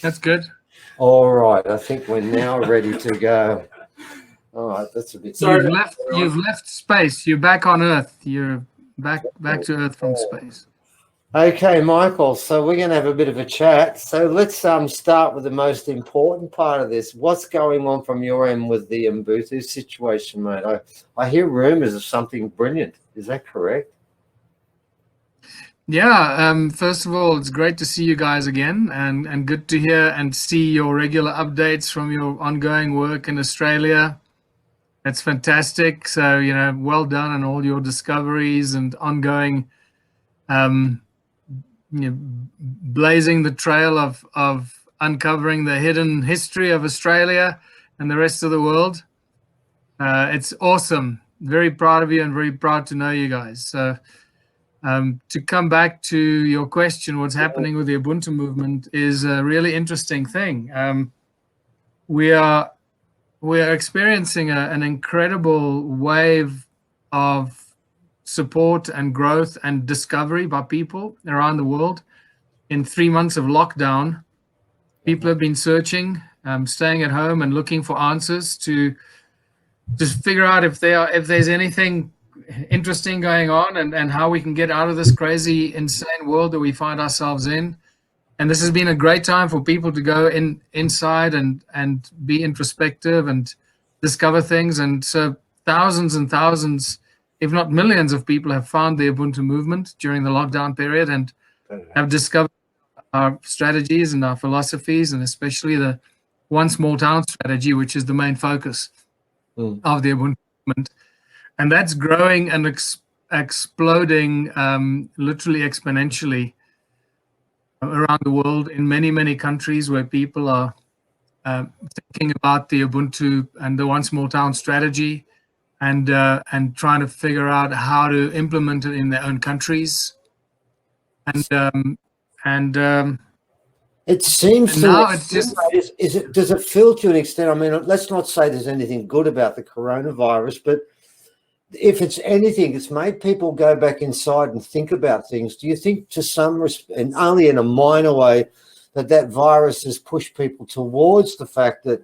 That's good. All right, I think we're now ready to go. All right, that's a bit. You've left space. You're back on Earth. You're back to Earth from space. Okay, Michael. So we're going to have a bit of a chat. So let's start with the most important part of this. What's going on from your end with the Ubuntu situation, mate? I hear rumors of something brilliant. Is that correct? Yeah. First of all, it's great to see you guys again, and good to hear and see your regular updates from your ongoing work in Australia. That's fantastic. So, well done on all your discoveries and ongoing, um, blazing the trail of uncovering the hidden history of Australia and the rest of the world. It's awesome. Very proud of you and very proud to know you guys. So, to come back to your question, what's happening with the Ubuntu movement is a really interesting thing. We are experiencing an incredible wave of support and growth and discovery by people around the world. In 3 months of lockdown, people have been searching, staying at home and looking for answers to just figure out if there's anything interesting going on, and how we can get out of this crazy, insane world that we find ourselves in. And this has been a great time for people to go inside and be introspective and discover things. And so thousands and thousands, if not millions of people have found the Ubuntu movement during the lockdown period and have discovered our strategies and our philosophies, and especially the one small town strategy, which is the main focus of the Ubuntu movement. And that's growing and exploding, literally exponentially around the world in many, many countries where people are thinking about the Ubuntu and the one small town strategy, and trying to figure out how to implement it in their own countries. It seems and to now us, it's just does it feel to an extent? I mean, let's not say there's anything good about the coronavirus, but if it's anything, it's made people go back inside and think about things. Do you think, to some and only in a minor way, that virus has pushed people towards the fact that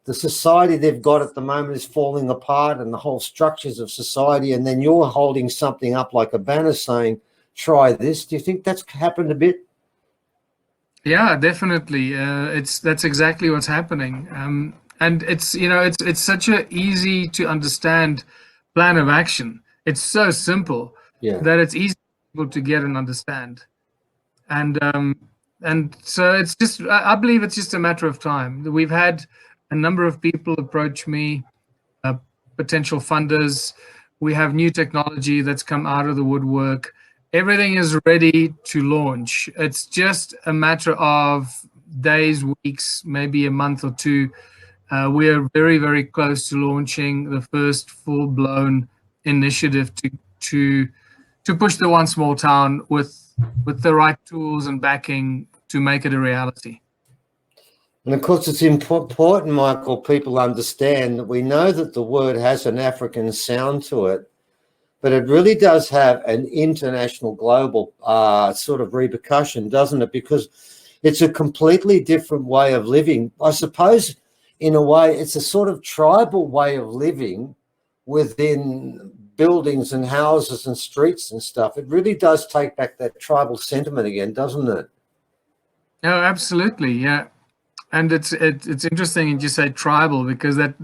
the society they've got at the moment is falling apart, and the whole structures of society, and then you're holding something up like a banner saying, try this? Do you think that's happened a bit? Yeah, definitely. That's exactly what's happening. And it's such a easy to understand plan of action. It's so simple that it's easy for people to get and understand. And so it's just, I believe it's just a matter of time. We've had a number of people approach me, potential funders. We have new technology that's come out of the woodwork. Everything is ready to launch. It's just a matter of days, weeks, maybe a month or two. We are very, very close to launching the first full-blown initiative to push the one small town with the right tools and backing to make it a reality. And of course, it's important, Michael, people understand that we know that the word has an African sound to it, but it really does have an international, global sort of repercussion, doesn't it? Because it's a completely different way of living. I suppose, in a way, it's a sort of tribal way of living within buildings and houses and streets and stuff. It really does take back that tribal sentiment again, doesn't it? Oh, absolutely, yeah. And it's interesting you just say tribal, because that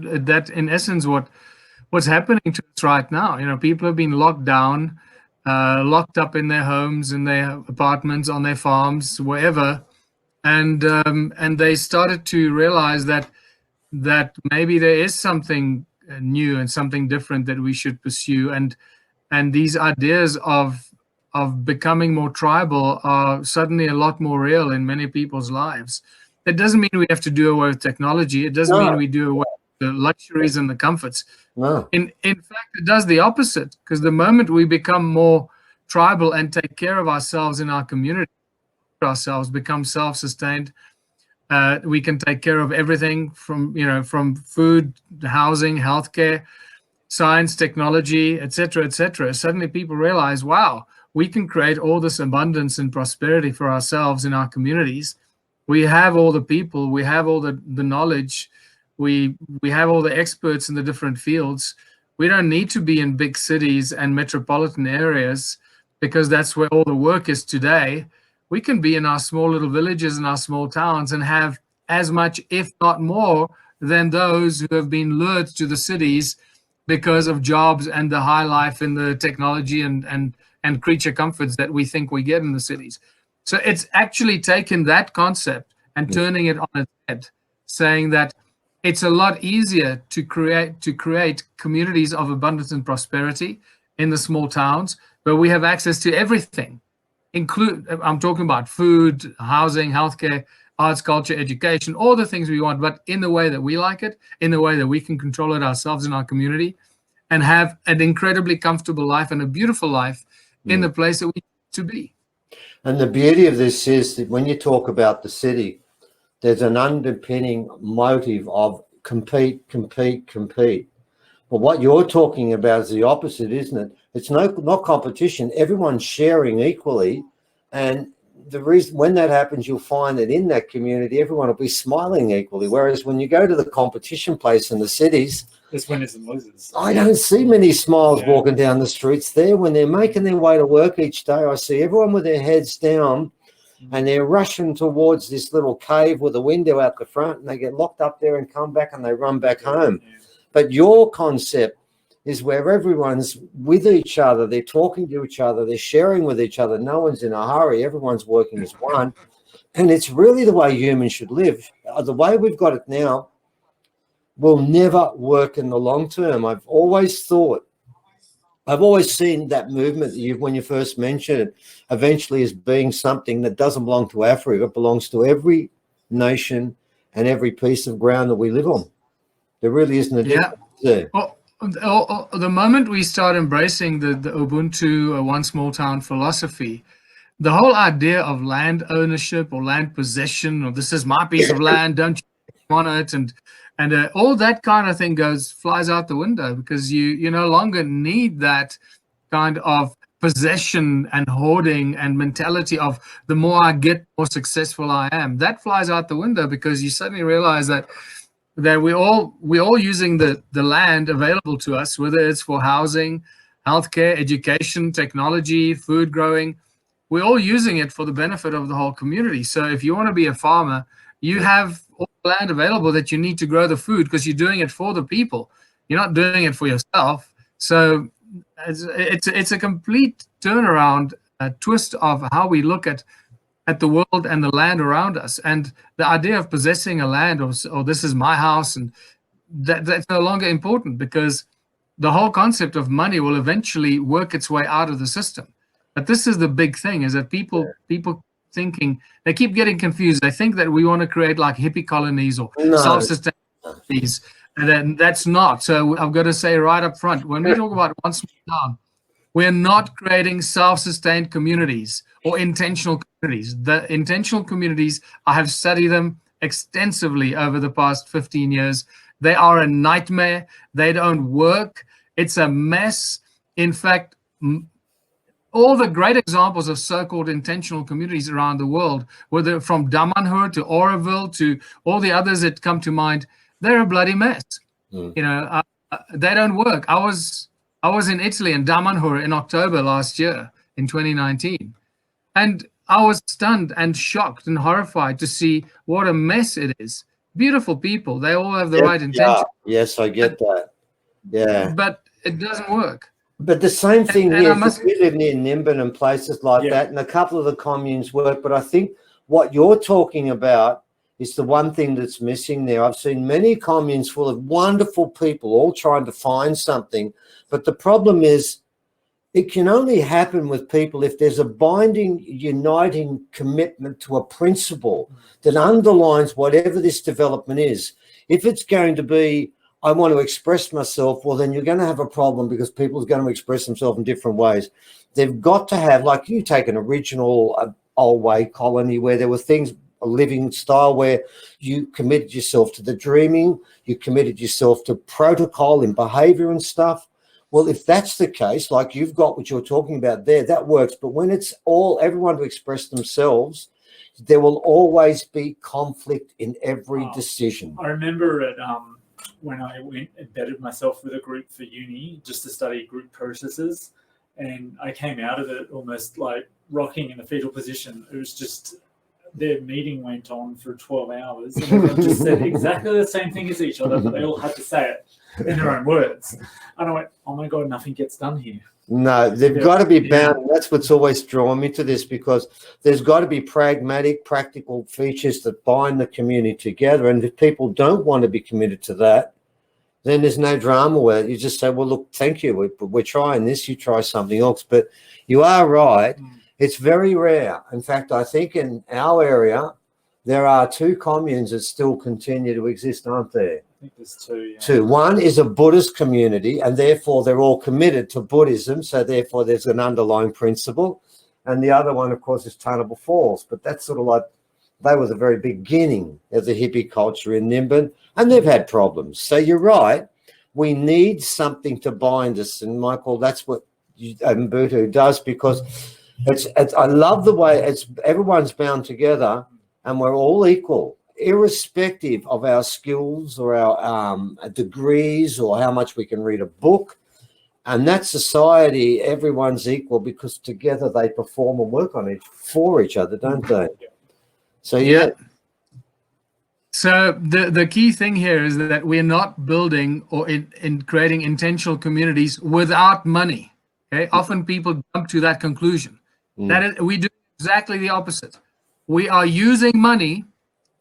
in essence what's happening to us right now. People have been locked down, locked up in their homes, in their apartments, on their farms, wherever, and they started to realize that maybe there is something new and something different that we should pursue, and these ideas of becoming more tribal are suddenly a lot more real in many people's lives. It doesn't mean we have to do away with technology. It doesn't mean we do away with the luxuries and the comforts. No. In fact, it does the opposite, because the moment we become more tribal and take care of ourselves in our community, ourselves become self-sustained, we can take care of everything from food, housing, healthcare, science, technology, etc., etc. Suddenly people realize, wow, we can create all this abundance and prosperity for ourselves in our communities We have all the people, we have all the knowledge, we have all the experts in the different fields. We don't need to be in big cities and metropolitan areas because that's where all the work is today. We can be in our small little villages and our small towns and have as much, if not more, than those who have been lured to the cities because of jobs and the high life and the technology and creature comforts that we think we get in the cities. So it's actually taken that concept and turning it on its head, saying that it's a lot easier to create communities of abundance and prosperity in the small towns where we have access to everything. I'm talking about food, housing, healthcare, arts, culture, education, all the things we want, but in the way that we like it, in the way that we can control it ourselves in our community, and have an incredibly comfortable life and a beautiful life in the place that we need to be. And the beauty of this is that when you talk about the city, there's an underpinning motive of compete, compete, compete. But what you're talking about is the opposite, isn't it? It's not competition. Everyone's sharing equally. And the reason when that happens, you'll find that in that community, everyone will be smiling equally. Whereas when you go to the competition place in the cities, there's winners and losers. I don't see many smiles walking down the streets there. When they're making their way to work each day, I see everyone with their heads down and they're rushing towards this little cave with a window out the front, and they get locked up there and come back and they run back home. But your concept is where everyone's with each other, they're talking to each other, they're sharing with each other. No one's in a hurry. Everyone's working as one. And it's really the way humans should live. The way we've got it now will never work in the long term. I've always seen that movement that when you first mentioned it, eventually as being something that doesn't belong to Africa. It belongs to every nation and every piece of ground that we live on. There really isn't a difference there. Well, the moment we start embracing the Ubuntu one small town philosophy, the whole idea of land ownership or land possession, or this is my piece of land, don't you on it, and all that kind of thing flies out the window, because you no longer need that kind of possession and hoarding and mentality of the more I get, more successful I am. That flies out the window because you suddenly realize that we're all using the land available to us, whether it's for housing, healthcare, education, technology, food growing. We're all using it for the benefit of the whole community. So if you want to be a farmer, you have all the land available that you need to grow the food because you're doing it for the people. You're not doing it for yourself. So it's a complete turnaround, a twist of how we look at the world and the land around us. And the idea of possessing a land or this is my house, and that's no longer important, because the whole concept of money will eventually work its way out of the system. But this is the big thing, is that people thinking, they keep getting confused. They think that we want to create like hippie colonies or self-sustaining colonies, and then that's not. So I've got to say right up front, when we talk about one small town, we're not creating self-sustained communities or intentional communities. The intentional communities, I have studied them extensively over the past 15 years. They are a nightmare. They don't work. It's a mess. In fact, all the great examples of so-called intentional communities around the world, whether from Damanhur to Oroville to all the others that come to mind, they're a bloody mess. You know, they don't work. I was in Italy, in Damanhur, in October last year, in 2019. And I was stunned and shocked and horrified to see what a mess it is. Beautiful people. They all have the right intention. Yes, I get that. Yeah. But it doesn't work. But the same thing here, we live near Nimbin and places like that, and a couple of the communes work. But I think what you're talking about is the one thing that's missing there. I've seen many communes full of wonderful people all trying to find something. But the problem is it can only happen with people if there's a binding, uniting commitment to a principle that underlines whatever this development is. If it's going to be, I want to express myself, well, then you're going to have a problem, because people are going to express themselves in different ways. They've got to have, like you take an original old way colony where there were things, a living style where you committed yourself to the dreaming, you committed yourself to protocol and behavior and stuff. Well, if that's the case, like you've got what you're talking about there, that works. But when it's all everyone to express themselves, There will always be conflict in every decision. I remember it when I embedded myself with a group for uni just to study group processes, and I came out of it almost like rocking in a fetal position. It was just, their meeting went on for 12 hours and everyone just said exactly the same thing as each other, but they all had to say it in their own words. And I went, oh my God, nothing gets done here. No, they've got to be bound. And that's what's always drawn me to this, because there's got to be pragmatic, practical features that bind the community together. And if people don't want to be committed to that, then there's no drama with it. You just say, well, look, thank you. We're trying this. You try something else. But you are right. It's very rare. In fact, I think in our area, there are 2 communes that still continue to exist, aren't there? I think there's 2. Yeah. 2. One is a Buddhist community, and therefore they're all committed to Buddhism. So therefore there's an underlying principle. And the other one, of course, is Tunnable Falls. But that's sort of like, they were the very beginning of the hippie culture in Nimbin, and they've had problems. So you're right. We need something to bind us. And Michael, that's what Ubuntu does, because it's I love the way everyone's bound together and we're all equal, irrespective of our skills or our degrees or how much we can read a book. And that society, everyone's equal because together they perform and work on it for each other, don't they? So, yeah. So the key thing here is that we're not building or in creating intentional communities without money. Okay, often people jump to that conclusion. That is, we do exactly the opposite. We are using money,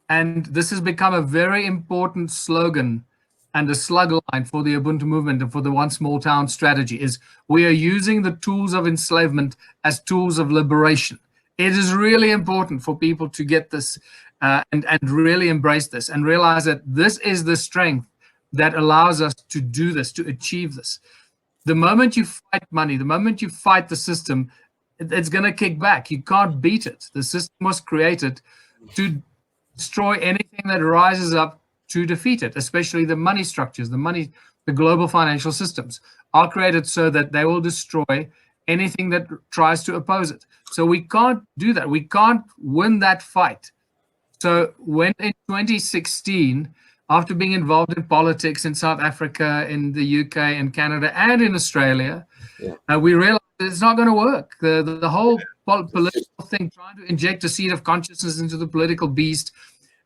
and this has become a very important slogan and a slug line for the Ubuntu movement and for the One Small Town strategy is we are using the tools of enslavement as tools of liberation. It is really important for people to get this and really embrace this and realize that this is the strength that allows us to do this, to achieve this. The moment you fight money, the moment you fight the system, it's going to kick back. You can't beat it. The system was created to destroy anything that rises up to defeat it, especially the money structures, the global financial systems are created so that they will destroy anything that tries to oppose it. So we can't do that. We can't win that fight. So when in 2016, after being involved in politics in South Africa, in the UK, in Canada, and in Australia, we realized it's not going to work. The whole political thing, trying to inject a seed of consciousness into the political beast,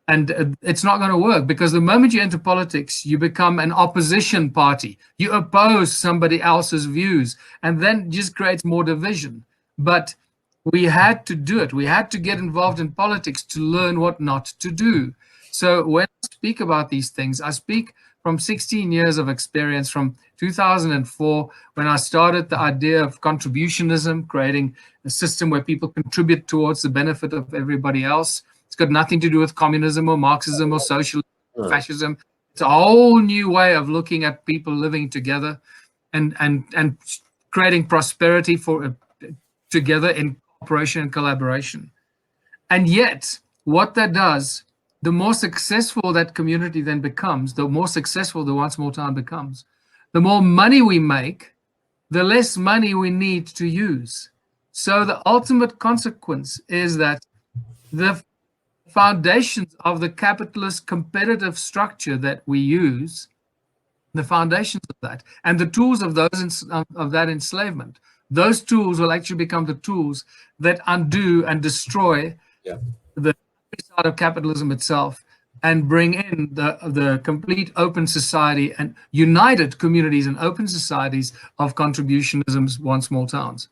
and it's not going to work, because the moment you enter politics, you become an opposition party. You oppose somebody else's views, and then just creates more division. But we had to do it. We had to get involved in politics to learn what not to do. So when I speak about these things, I speak from 16 years of experience, from 2004, when I started the idea of contributionism, creating a system where people contribute towards the benefit of everybody else. It's got nothing to do with communism or Marxism or socialism, or fascism. It's a whole new way of looking at people living together and creating prosperity for together in cooperation and collaboration. And yet, what that does, the more successful that community then becomes, the more successful the One Small Town becomes, the more money we make, the less money we need to use. So the ultimate consequence is that the foundations of the capitalist competitive structure that we use, the foundations of that, and the tools of that enslavement, those tools will actually become the tools that undo and destroy the side of capitalism itself, and bring in the complete open society and united communities and open societies of contributionism's One Small Towns.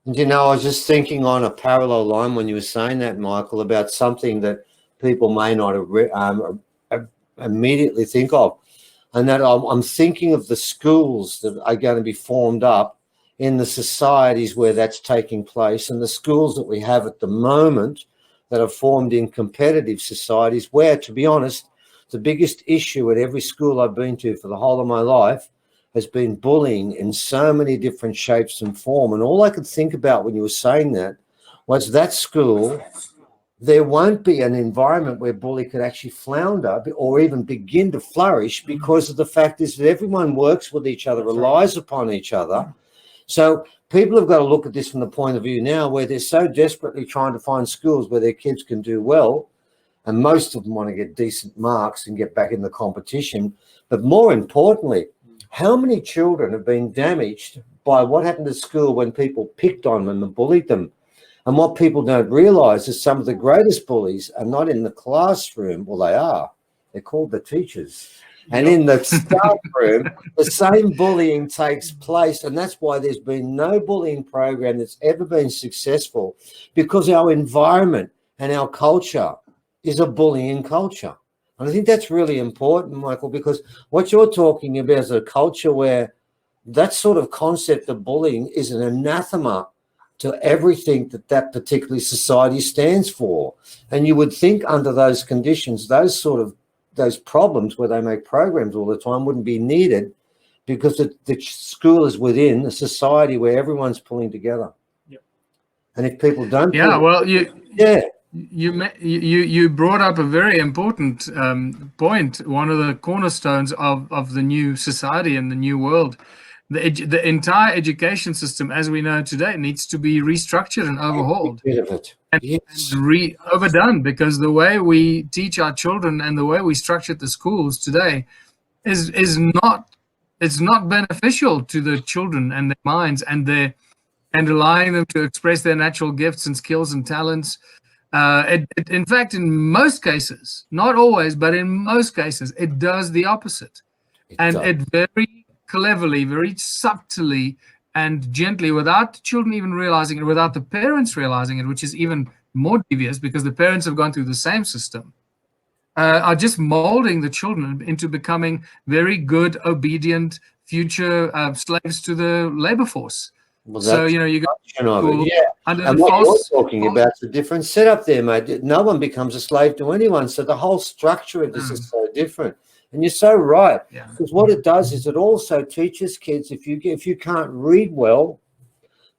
You know, I was just thinking on a parallel line when you were saying that, Michael, about something that people may not immediately think of, and that I'm thinking of the schools that are going to be formed up in the societies where that's taking place, and the schools that we have at the moment that are formed in competitive societies where, to be honest, the biggest issue at every school I've been to for the whole of my life has been bullying in so many different shapes and form. And all I could think about when you were saying that was that school, there won't be an environment where bully could actually flounder or even begin to flourish, because of the fact is that everyone works with each other, relies upon each other. So people have got to look at this from the point of view now where they're so desperately trying to find schools where their kids can do well, and most of them want to get decent marks and get back in the competition. But more importantly, how many children have been damaged by what happened at school when people picked on them and bullied them? And what people don't realise is some of the greatest bullies are not in the classroom. Well, they are. They're called the teachers. And in the staff room, the same bullying takes place. And that's why there's been no bullying program that's ever been successful, because our environment and our culture is a bullying culture. And I think that's really important, Michael, because what you're talking about is a culture where that sort of concept of bullying is an anathema to everything that that particular society stands for. And you would think under those conditions, those problems where they make programs all the time wouldn't be needed, because the school is within a society where everyone's pulling together. Yep. And if people don't, you brought up a very important point. One of the cornerstones of the new society and the new world. The entire education system, as we know today, needs to be restructured and overhauled. And overdone, because the way we teach our children and the way we structure the schools today is not beneficial to the children and their minds and allowing them to express their natural gifts and skills and talents. In fact, in most cases, not always, but in most cases, it does the opposite. It very cleverly, very subtly and gently, without the children even realizing it, without the parents realizing it, which is even more devious because the parents have gone through the same system, are just molding the children into becoming very good, obedient future slaves to the labor force. Well, so, you go school, and what you're talking about is a different setup there, mate. No one becomes a slave to anyone. So the whole structure of this is so different. And you're so right, because what it does is it also teaches kids, if you can't read well,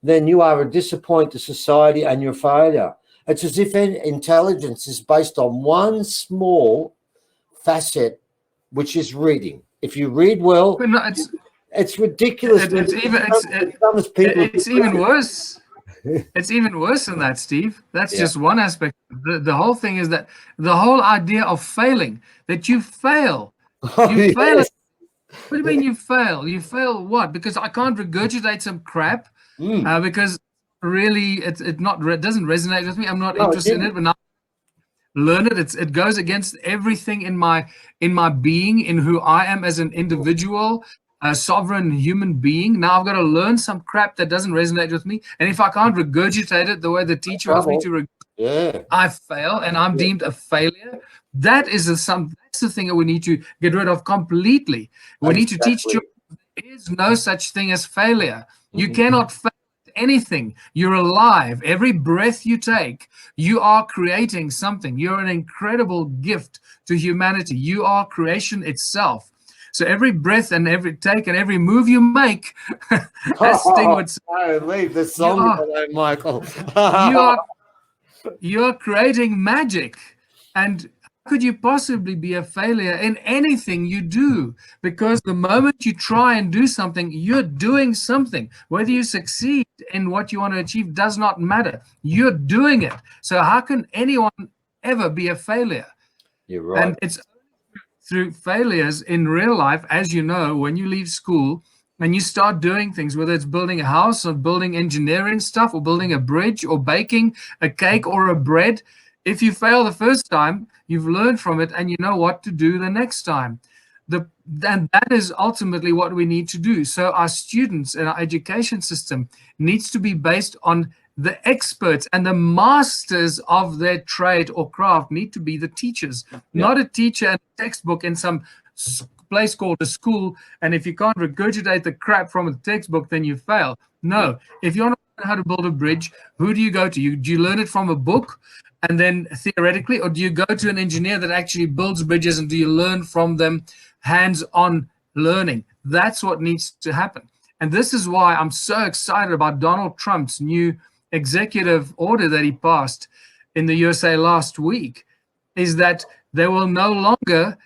then you are a disappointment to society and you're a failure. It's as if intelligence is based on one small facet, which is reading. If you read well, it's ridiculous. It's even worse. It's even worse than that, Steve. That's just one aspect. The whole thing is that the whole idea of failing, that you fail. You fail. What do you mean you fail? You fail what? Because I can't regurgitate some crap because really it doesn't resonate with me. I'm not interested in it, but now learn it. It goes against everything in my being, in who I am as an individual, a sovereign human being. Now I've got to learn some crap that doesn't resonate with me, and if I can't regurgitate it the way the teacher wants me to I fail, and I'm deemed a failure. That's the thing that we need to get rid of completely. We need to teach children there is no such thing as failure. You cannot fail at anything. You're alive. Every breath you take, you are creating something. You're an incredible gift to humanity. You are creation itself. So every breath and every take and every move you make, as Sting would say, leave the song alone, Michael. You're creating magic. And how could you possibly be a failure in anything you do? Because the moment you try and do something, you're doing something. Whether you succeed in what you want to achieve does not matter. You're doing it. So how can anyone ever be a failure? You're right. And it's through failures in real life, as you know, when you leave school and you start doing things, whether it's building a house or building engineering stuff or building a bridge or baking a cake or a bread, if you fail the first time, you've learned from it and you know what to do the next time. And that is ultimately what we need to do. So our students and our education system needs to be based on the experts and the masters of their trade or craft need to be the teachers, not a teacher and a textbook in some place called a school. And if you can't regurgitate the crap from the textbook, then you fail. No, if you want to learn how to build a bridge, who do you go to? Do you learn it from a book and then theoretically, or do you go to an engineer that actually builds bridges and do you learn from them hands-on learning? That's what needs to happen. And this is why I'm so excited about Donald Trump's new executive order that he passed in the USA last week, is that there will no longer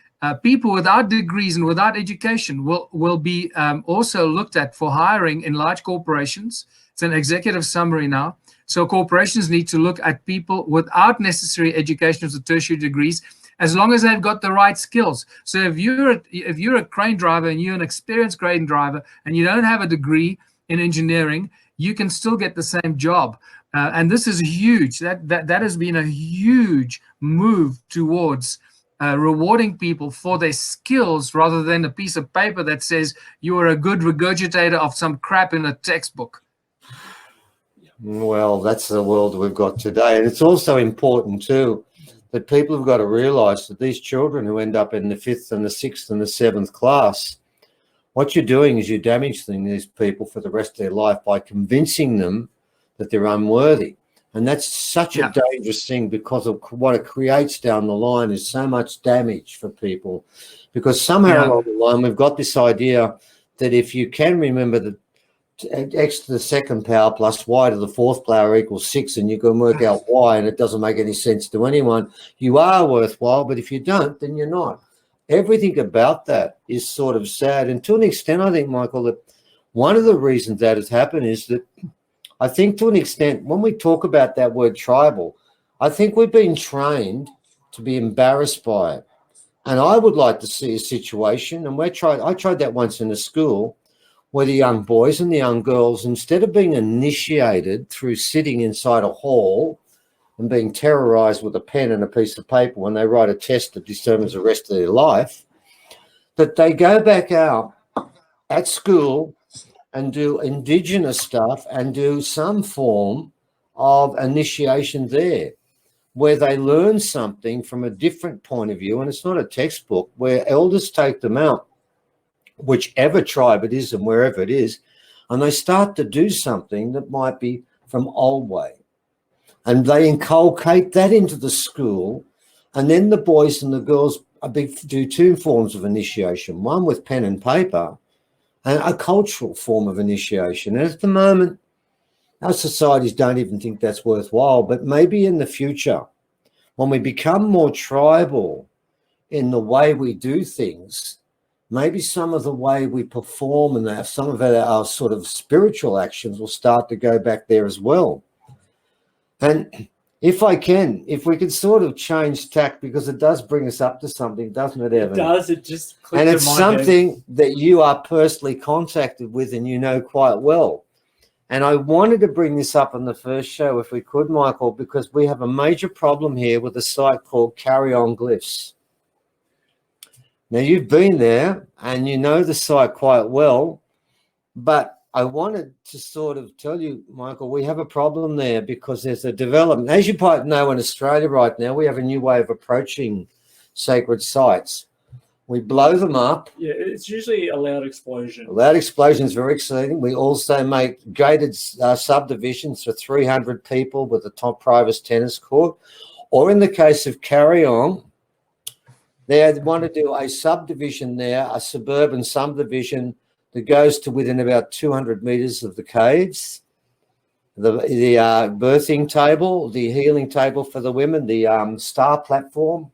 people without degrees and without education will be also looked at for hiring in large corporations It's an executive summary now. So corporations need to look at people without necessary education or tertiary degrees, as long as they've got the right skills. So if you're a crane driver and you're an experienced crane driver and you don't have a degree in engineering, you can still get the same job. And this is huge. That has been a huge move towards rewarding people for their skills rather than a piece of paper that says you are a good regurgitator of some crap in a textbook. Well, that's the world we've got today. And it's also important too that people have got to realize that these children who end up in the 5th and the 6th and the 7th class, what you're doing is you're damaging these people for the rest of their life by convincing them that they're unworthy. And that's such a dangerous thing, because of what it creates down the line is so much damage for people. Because somehow along the line, we've got this idea that if you can remember that x to the second power plus y to the 4th power equals 6, and you can work out y, and it doesn't make any sense to anyone, you are worthwhile. But if you don't, then you're not. Everything about that is sort of sad. And to an extent, I think, Michael, that one of the reasons that has happened is that I think to an extent, when we talk about that word tribal, I think we've been trained to be embarrassed by it. And I would like to see a situation, and I tried that once in a school, where the young boys and the young girls, instead of being initiated through sitting inside a hall and being terrorized with a pen and a piece of paper when they write a test that determines the rest of their life, that they go back out at school and do Indigenous stuff and do some form of initiation there, where they learn something from a different point of view. And it's not a textbook, where elders take them out, whichever tribe it is and wherever it is, and they start to do something that might be from old way. And they inculcate that into the school, and then the boys and the girls do 2 forms of initiation, one with pen and paper and a cultural form of initiation. And at the moment, our societies don't even think that's worthwhile. But maybe in the future, when we become more tribal in the way we do things, maybe some of the way we perform and some of our sort of spiritual actions will start to go back there as well. And if we could sort of change tack, because it does bring us up to something, doesn't it, Evan? It does. It just clicks and it's something that you are personally contacted with and you know quite well. And I wanted to bring this up on the first show, if we could, Michael, because we have a major problem here with a site called Carry On Glyphs. Now, you've been there and you know the site quite well, but I wanted to sort of tell you, Michael, we have a problem there because there's a development. As you might know, in Australia right now, we have a new way of approaching sacred sites. We blow them up. Yeah, it's usually a loud explosion. A loud explosion is very exciting. We also make gated subdivisions for 300 people with a top private tennis court. Or in the case of Carry On, they want to do a subdivision there, a suburban subdivision that goes to within about 200 meters of the caves, the birthing table, the healing table for the women, the star platform,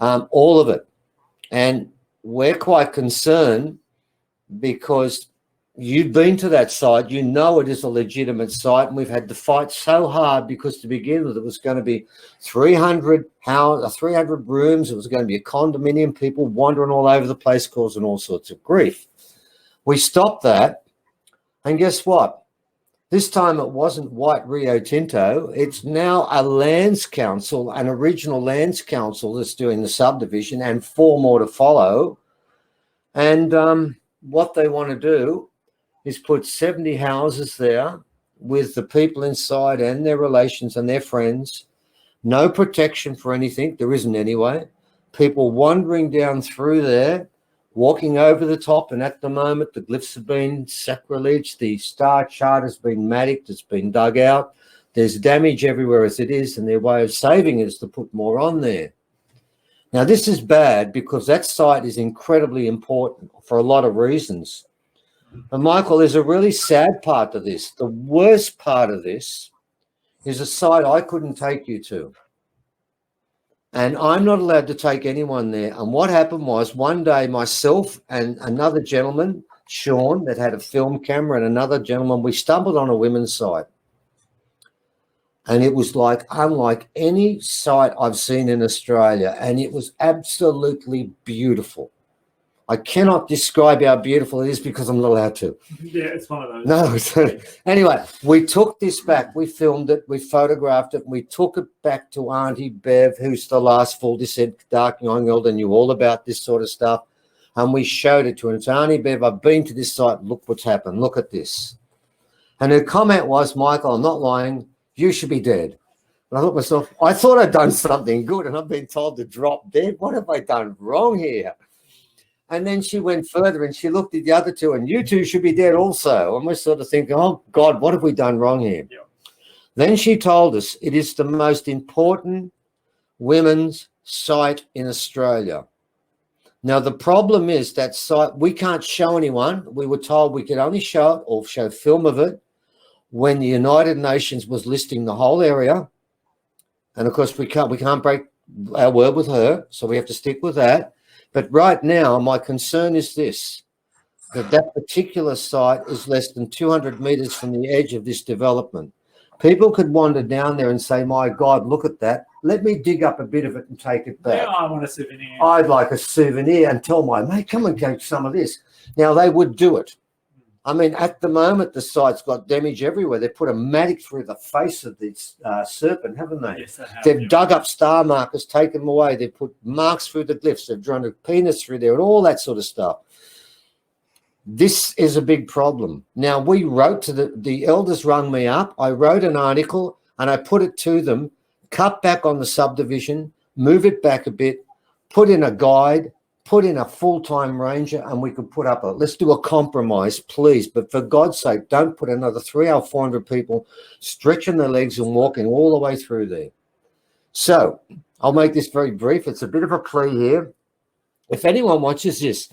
all of it. And we're quite concerned because you've been to that site, you know it is a legitimate site, and we've had to fight so hard because to begin with it was going to be 300 rooms, it was going to be a condominium, people wandering all over the place, causing all sorts of grief. We stopped that, and guess what? This time it wasn't white Rio Tinto. It's now a lands council, an original lands council that's doing the subdivision, and 4 more to follow. And what they want to do is put 70 houses there with the people inside and their relations and their friends. No protection for anything. There isn't anyway. People wandering down through there, walking over the top, and at the moment the glyphs have been sacrilege, the star chart has been matticked, it's been dug out, there's damage everywhere as it is, and their way of saving it is to put more on there. Now this is bad because that site is incredibly important for a lot of reasons. But Michael, there's a really sad part to this. The worst part of this is a site I couldn't take you to. And I'm not allowed to take anyone there. And what happened was one day myself and another gentleman, Sean, that had a film camera, and another gentleman. We stumbled on a women's site. And it was like unlike any site I've seen in Australia. And it was absolutely beautiful. I cannot describe how beautiful it is because I'm not allowed to. Yeah, it's one of those. No. So anyway, we took this back. We filmed it. We photographed it. And we took it back to Auntie Bev, who's the last full descent dark young girl that knew all about this sort of stuff. And we showed it to her. And said, Auntie Bev, I've been to this site. Look what's happened. Look at this. And her comment was, Michael, I'm not lying. You should be dead. And I thought to myself, I thought I'd done something good, and I've been told to drop dead. What have I done wrong here? And then she went further and she looked at the other two, and you two should be dead also. And we're sort of thinking, oh, God, what have we done wrong here? Yeah. Then she told us it is the most important women's site in Australia. Now, the problem is that site, we can't show anyone. We were told we could only show it or show film of it when the United Nations was listing the whole area. And of course, we can't break our word with her, so we have to stick with that. But right now, my concern is this, that particular site is less than 200 meters from the edge of this development. People could wander down there and say, my God, look at that. Let me dig up a bit of it and take it back. Yeah, I want a souvenir. I'd like a souvenir, and tell my mate, come and get some of this. Now, they would do it. I mean, at the moment, the site's got damage everywhere. They put a mattock through the face of this serpent, haven't they? Yes, they have. They've dug up star markers, taken them away. They've put marks through the glyphs. They've drawn a penis through there and all that sort of stuff. This is a big problem. Now, we wrote to the elders rung me up. I wrote an article and I put it to them, cut back on the subdivision, move it back a bit, put in a guide, put in a full-time ranger, and we could put up let's do a compromise, please. But for God's sake, don't put another 300 or 400 people stretching their legs and walking all the way through there. So I'll make this very brief. It's a bit of a plea here. If anyone watches this,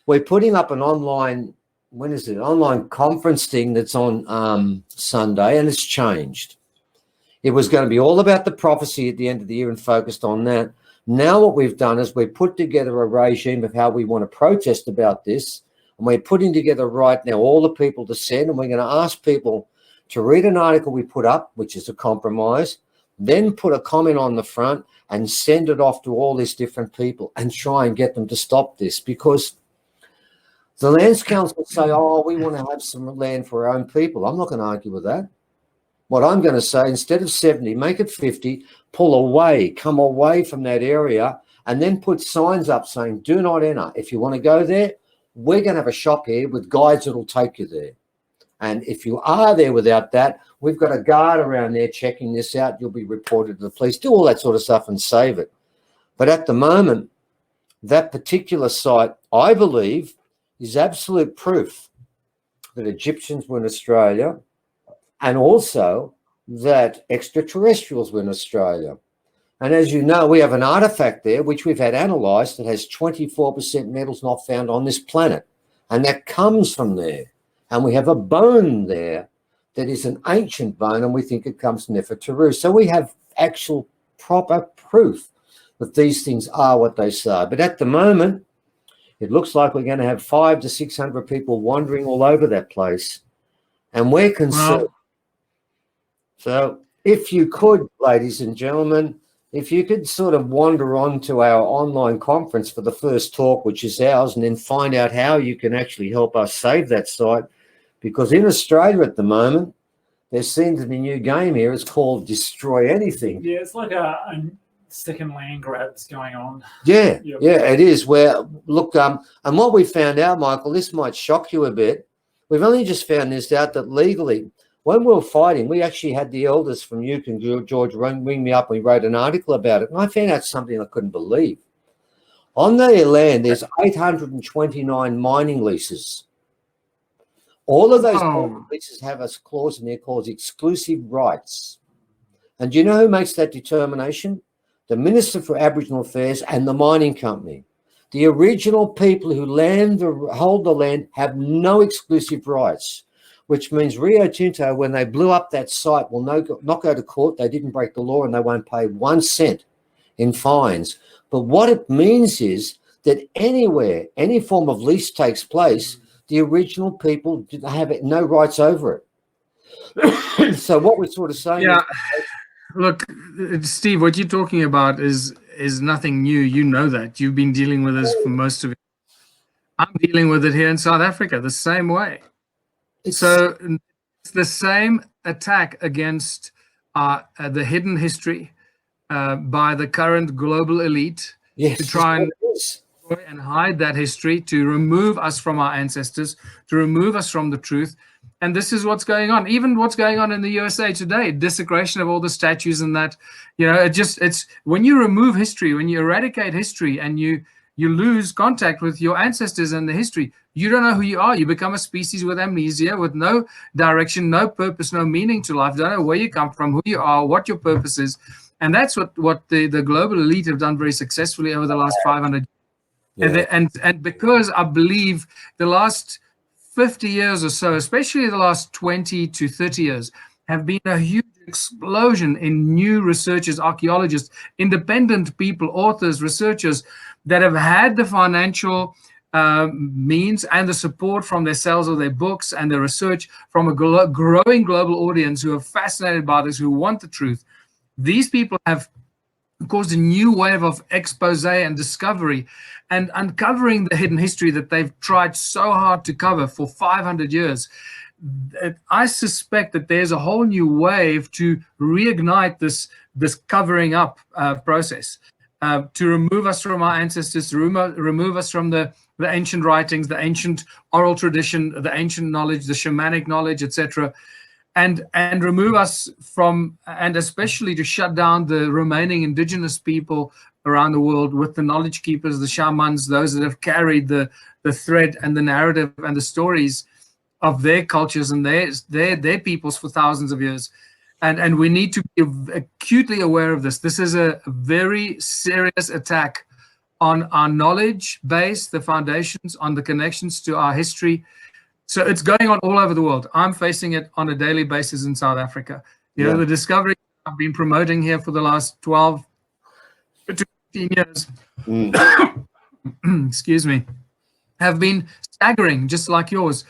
we're putting up an online, online conference thing that's on Sunday, and it's changed. It was going to be all about the prophecy at the end of the year and focused on that. Now what we've done is we've put together a regime of how we want to protest about this, and we're putting together right now all the people to send, and we're going to ask people to read an article we put up, which is a compromise, then put a comment on the front and send it off to all these different people and try and get them to stop this, because the Lands Council say, oh, we want to have some land for our own people. I'm not going to argue with that. What I'm going to say, instead of 70, make it 50, pull away, come away from that area, and then put signs up saying, do not enter. If you want to go there, we're going to have a shop here with guides that will take you there. And if you are there without that, we've got a guard around there checking this out. You'll be reported to the police. Do all that sort of stuff and save it. But at the moment, that particular site, I believe, is absolute proof that Egyptians were in Australia, and also that extraterrestrials were in Australia. And as you know, we have an artifact there, which we've had analysed, that has 24% metals not found on this planet. And that comes from there. And we have a bone there that is an ancient bone, and we think it comes from Nefertari. So we have actual proper proof that these things are what they say. But at the moment, it looks like we're going to have 500 to 600 people wandering all over that place. And we're concerned. Wow. So if you could, ladies and gentlemen, if you could sort of wander on to our online conference for the first talk, which is ours, and then find out how you can actually help us save that site. Because in Australia at the moment, there seems to be a new game here. It's called Destroy Anything. Yeah, it's like a second land grabs going on. Yeah, yep. Yeah, it is. Where, look, and what we found out, Michael, this might shock you a bit. We've only just found this out that legally, when we were fighting, we actually had the elders from Uke and George ring me up. And we wrote an article about it, and I found out something I couldn't believe. On their land, there's 829 mining leases. All of those mining leases have a clause in there called exclusive rights. And do you know who makes that determination? The Minister for Aboriginal Affairs and the mining company. The original people who hold the land have no exclusive rights, which means Rio Tinto, when they blew up that site, will not go to court. They didn't break the law, and they won't pay 1 cent in fines. But what it means is that anywhere, any form of lease takes place, the original people have no rights over it. So what we're sort of saying Yeah. is, Look, Steve, what you're talking about is nothing new. You know that. You've been dealing with this for most of it. I'm dealing with it here in South Africa the same way. So it's the same attack against the hidden history by the current global elite to try and destroy and hide that history, to remove us from our ancestors, to remove us from the truth. And this is what's going on. Even what's going on in the USA today, desecration of all the statues and that, it's when you remove history, when you eradicate history and you lose contact with your ancestors and the history, you don't know who you are. You become a species with amnesia, with no direction, no purpose, no meaning to life. Don't know where you come from, who you are, what your purpose is. And that's what the global elite have done very successfully over the last 500 years. Yeah. And because I believe the last 50 years or so, especially the last 20 to 30 years, have been a huge explosion in new researchers, archaeologists, independent people, authors, researchers that have had the financial means and the support from their sales of their books and their research from a growing global audience who are fascinated by this, who want the truth. These people have caused a new wave of expose and discovery and uncovering the hidden history that they've tried so hard to cover for 500 years. I suspect that there's a whole new wave to reignite this covering up process, to remove us from our ancestors, to remove us from the ancient writings, the ancient oral tradition, the ancient knowledge, the shamanic knowledge, etc., and remove us from, and especially to shut down the remaining indigenous people around the world with the knowledge keepers, the shamans, those that have carried the thread and the narrative and the stories of their cultures and their peoples for thousands of years. And we need to be acutely aware of this. This is a very serious attack on our knowledge base, the foundations, on the connections to our history. So it's going on all over the world. I'm facing it on a daily basis in South Africa. You know, the discovery I've been promoting here for the last 12 to 15 years, excuse me, have been staggering, just like yours.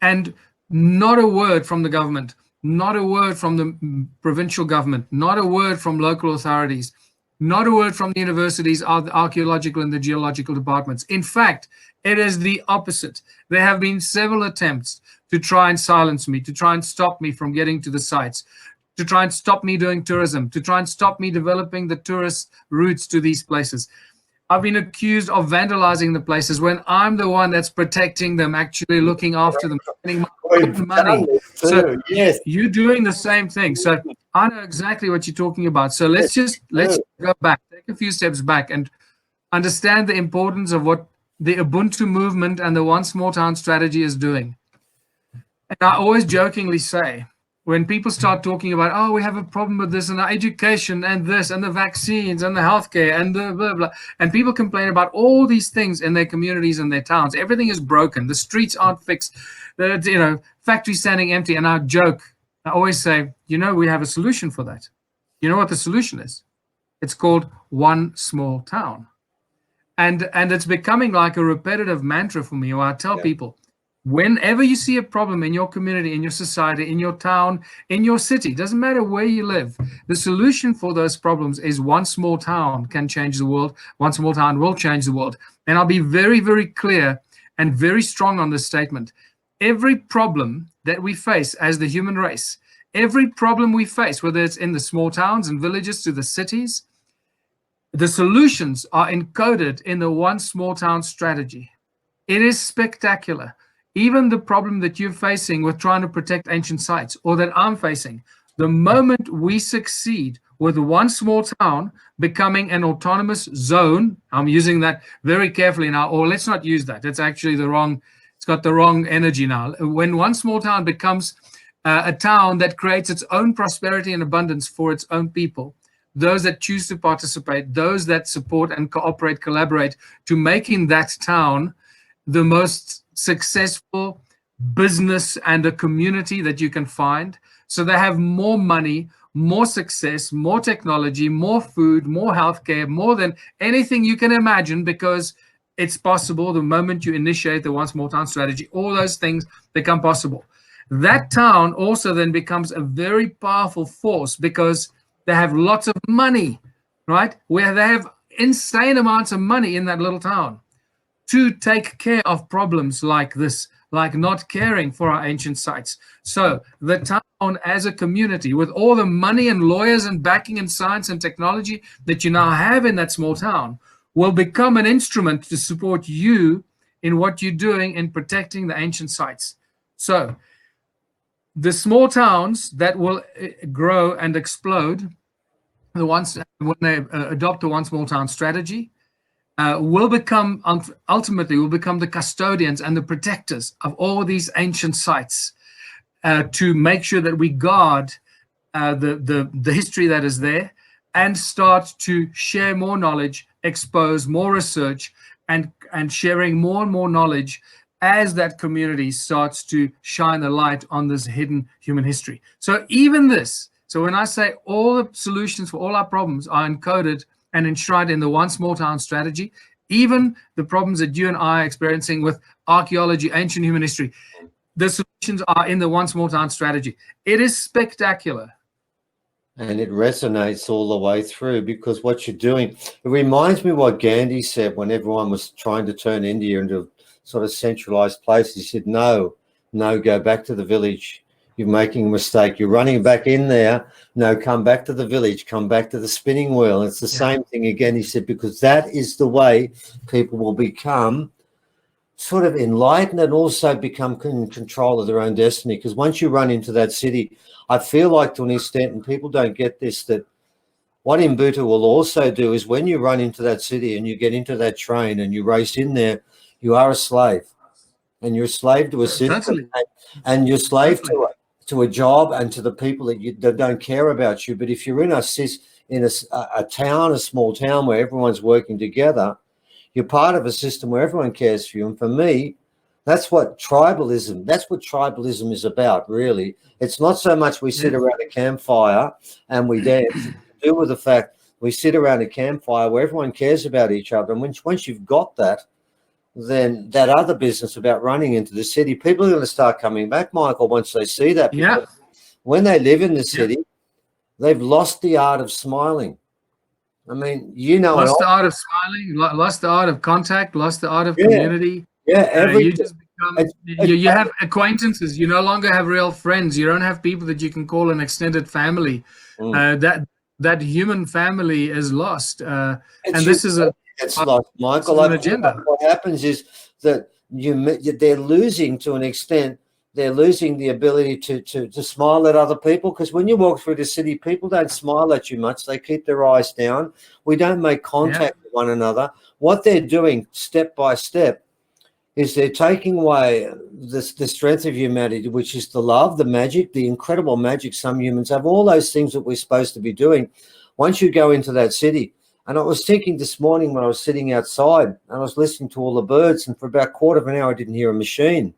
And not a word from the government, not a word from the provincial government, not a word from local authorities, not a word from the universities, the archaeological and the geological departments. In fact, it is the opposite. There have been several attempts to try and silence me, to try and stop me from getting to the sites, to try and stop me doing tourism, to try and stop me developing the tourist routes to these places. I've been accused of vandalizing the places when I'm the one that's protecting them, actually looking after them, spending my own money. So yes, you're doing the same thing. So I know exactly what you're talking about. So let's go back, take a few steps back and understand the importance of what the Ubuntu movement and the One Small Town strategy is doing. And I always jokingly say, when people start talking about, oh, we have a problem with this and our education and this and the vaccines and the healthcare and the blah, blah, and people complain about all these things in their communities and their towns. Everything is broken. The streets aren't fixed. Factories standing empty. And I joke, I always say, we have a solution for that. You know what the solution is? It's called One Small Town. And it's becoming like a repetitive mantra for me, where I tell people, whenever you see a problem in your community, in your society, in your town, in your city, doesn't matter where you live, the solution for those problems is one small town can change the world. One small town will change the world. And I'll be very, very clear and very strong on this statement. Every problem that we face as the human race, every problem we face, whether it's in the small towns and villages to the cities, the solutions are encoded in the One Small Town strategy. It is spectacular. Even the problem that you're facing with trying to protect ancient sites, or that I'm facing, the moment we succeed with one small town becoming an autonomous zone, I'm using that very carefully now, or let's not use that. It's actually it's got the wrong energy now. When one small town becomes a town that creates its own prosperity and abundance for its own people, those that choose to participate, those that support and cooperate, collaborate to making that town the most successful business and a community that you can find. So they have more money, more success, more technology, more food, more healthcare, more than anything you can imagine, because it's possible. The moment you initiate the one small town strategy, all those things become possible. That town also then becomes a very powerful force because they have lots of money, right? Where they have insane amounts of money in that little town to take care of problems like this, like not caring for our ancient sites. So the town as a community, with all the money and lawyers and backing and science and technology that you now have in that small town, will become an instrument to support you in what you're doing in protecting the ancient sites. So the small towns that will grow and explode, the ones when they adopt the one small town strategy, will become ultimately will become the custodians and the protectors of all these ancient sites, to make sure that we guard the history that is there, and start to share more knowledge, expose more research, and sharing more and more knowledge as that community starts to shine a light on this hidden human history. So even this, so when I say all the solutions for all our problems are encoded and enshrined in the one small town strategy, even the problems that you and I are experiencing with archaeology, ancient human history, the solutions are in the one small town strategy. It is spectacular. And it resonates all the way through, because what you're doing, it reminds me what Gandhi said when everyone was trying to turn India into a sort of centralized place. He said, no, go back to the village. You're making a mistake. You're running back in there. No, come back to the village. Come back to the spinning wheel. It's the same thing again, he said, because that is the way people will become sort of enlightened and also become in control of their own destiny. Because once you run into that city, I feel like to an extent, and people don't get this, that what Ubuntu will also do is when you run into that city and you get into that train and you race in there, you are a slave. And you're a slave to a system. And you're a slave to a job and to the people that don't care about you. But if you're in a town, a small town where everyone's working together, you're part of a system where everyone cares for you. And for me, that's what tribalism is about, really. It's not so much we sit around a campfire and we dance. It's to do with the fact we sit around a campfire where everyone cares about each other. And once you've got that, then that other business about running into the city, people are going to start coming back, Michael, once they see that. Yeah. When they live in the city, they've lost the art of smiling. I mean, lost the art of smiling, lost the art of contact, lost the art of community. Yeah, you just become, you have acquaintances. You no longer have real friends. You don't have people that you can call an extended family. That human family is lost. And this is it's lost, Michael. Agenda. What happens is that they're losing to an extent. They're losing the ability to smile at other people, because when you walk through the city, people don't smile at you much. They keep their eyes down. We don't make contact with one another. What they're doing step by step is they're taking away the strength of humanity, which is the love, the magic, the incredible magic some humans have, all those things that we're supposed to be doing. Once you go into that city, and I was thinking this morning when I was sitting outside and I was listening to all the birds, and for about a quarter of an hour I didn't hear a machine.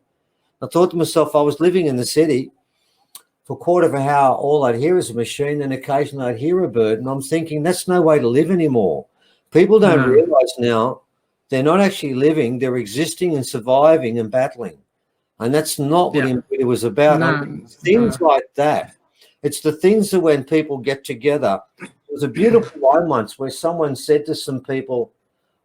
I thought to myself, I was living in the city. For a quarter of an hour, all I'd hear is a machine, and occasionally I'd hear a bird. And I'm thinking, that's no way to live anymore. People don't realize now they're not actually living, they're existing and surviving and battling. And that's not what it was about. Things like that. It's the things that when people get together. There was a beautiful line once where someone said to some people,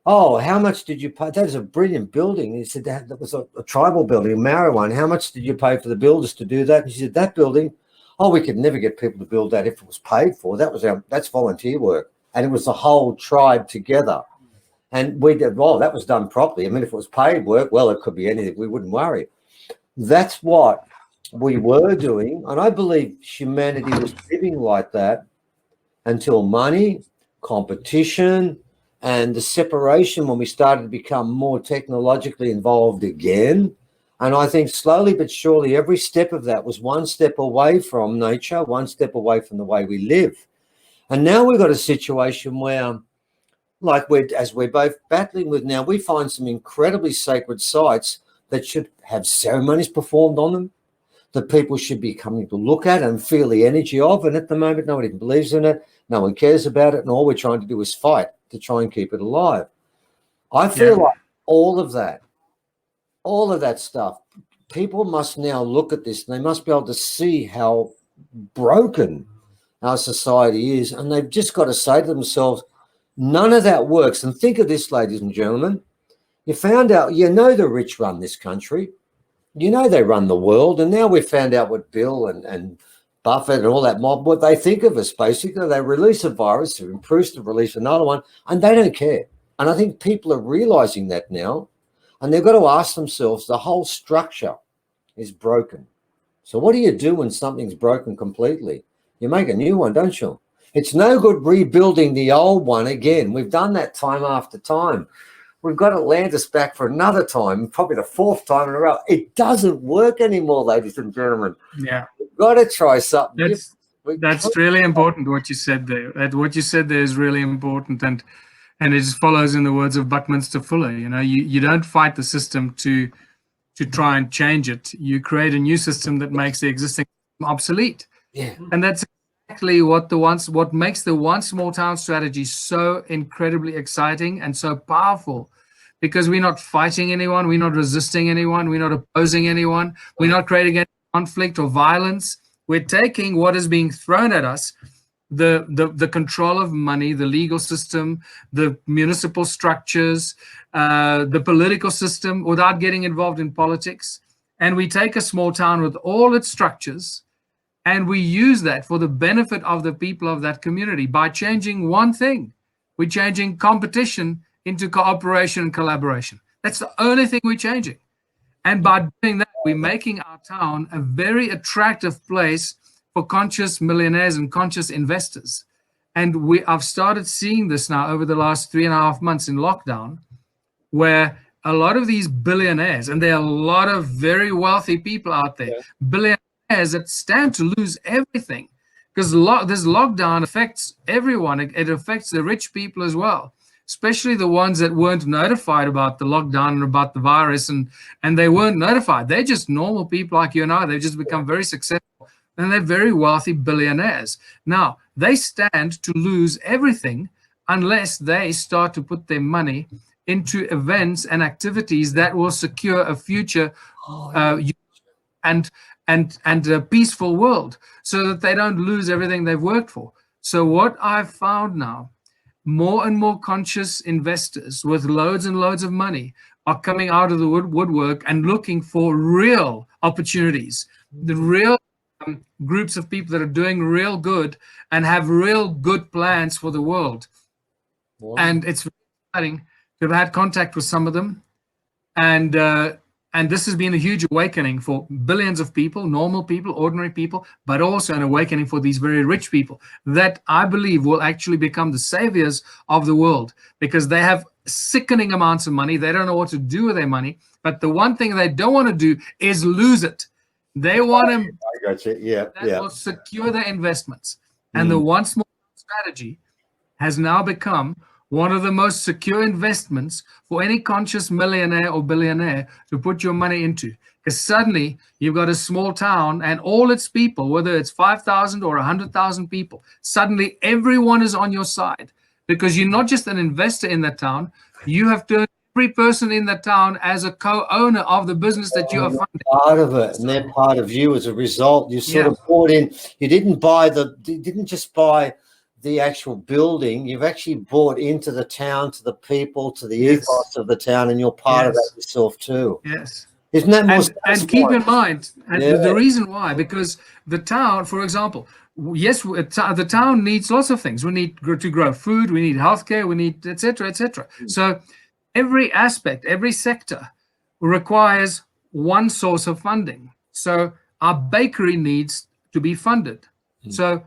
oh, how much did you pay? That is a brilliant building. He said that was a tribal building, a Maori one. How much did you pay for the builders to do that? And he said, that building, oh, we could never get people to build that if it was paid for. That's volunteer work. And it was the whole tribe together. And we did, well, that was done properly. I mean, if it was paid work, well, it could be anything. We wouldn't worry. That's what we were doing. And I believe humanity was living like that until money, competition, and the separation when we started to become more technologically involved again. And I think slowly but surely every step of that was one step away from nature, one step away from the way we live. And now we've got a situation where, like as we're both battling with now, we find some incredibly sacred sites that should have ceremonies performed on them, that people should be coming to look at and feel the energy of. And at the moment, nobody believes in it. No one cares about it. And all we're trying to do is fight to try and keep it alive. I feel like all of that stuff. People must now look at this and they must be able to see how broken our society is. And they've just got to say to themselves, none of that works. And think of this, ladies and gentlemen. You found out, the rich run this country. They run the world. And now we've found out what Bill and Buffett and all that mob, what they think of us, basically. They release a virus, it improves to release another one, and they don't care. And I think people are realizing that now. And they've got to ask themselves, the whole structure is broken. So what do you do when something's broken completely? You make a new one, don't you? It's no good rebuilding the old one again. We've done that time after time. We've got Atlantis back for another time, probably the fourth time in a row. It doesn't work anymore, ladies and gentlemen. Yeah. We've got to try something. That's really important, what you said there. What you said there is really important. And it just follows in the words of Buckminster Fuller. You don't fight the system to try and change it. You create a new system that makes the existing system obsolete. Yeah. And that's exactly what makes the one small town strategy so incredibly exciting and so powerful, because we're not fighting anyone, we're not resisting anyone, we're not opposing anyone, we're not creating any conflict or violence. We're taking what is being thrown at us, the control of money, the legal system, the municipal structures, the political system, without getting involved in politics. And we take a small town with all its structures, and we use that for the benefit of the people of that community by changing one thing. We're changing competition into cooperation and collaboration. That's the only thing we're changing. And by doing that, we're making our town a very attractive place for conscious millionaires and conscious investors. And I've started seeing this now over the last 3.5 months in lockdown, where a lot of these billionaires, and there are a lot of very wealthy people out there, billionaires that stand to lose everything, because this lockdown affects everyone. It affects the rich people as well, especially the ones that weren't notified about the lockdown and about the virus, and they weren't notified. They're just normal people like you and I. They've just become very successful, and they're very wealthy billionaires. Now, they stand to lose everything unless they start to put their money into events and activities that will secure a future and a peaceful world, so that they don't lose everything they've worked for. So what I've found now, more and more conscious investors with loads and loads of money are coming out of the woodwork and looking for real opportunities, the real groups of people that are doing real good and have real good plans for the world. Wow. And it's very exciting to have had contact with some of them. And this has been a huge awakening for billions of people, normal people, ordinary people, but also an awakening for these very rich people that I believe will actually become the saviors of the world, because they have sickening amounts of money. They don't know what to do with their money. But the one thing they don't want to do is lose it. They want to. I got you. Yeah. That will secure their investments. And the one small strategy has now become one of the most secure investments for any conscious millionaire or billionaire to put your money into. Because suddenly you've got a small town and all its people, whether it's 5,000 or 100,000 people, suddenly everyone is on your side, because you're not just an investor in that town, you have turned every person in that town as a co-owner of the business that you are funding. Part of it, and they're part of you as a result. You sort of bought in. You didn't just buy the actual building. You've actually bought into the town, to the people, to the ethos of the town, and you're part of that yourself too. Yes. Isn't that more? And keep in mind, the reason why, because the town, for example, yes, the town needs lots of things. We need to grow food, we need healthcare, we need et cetera, et cetera. So every aspect, every sector requires one source of funding. So our bakery needs to be funded. So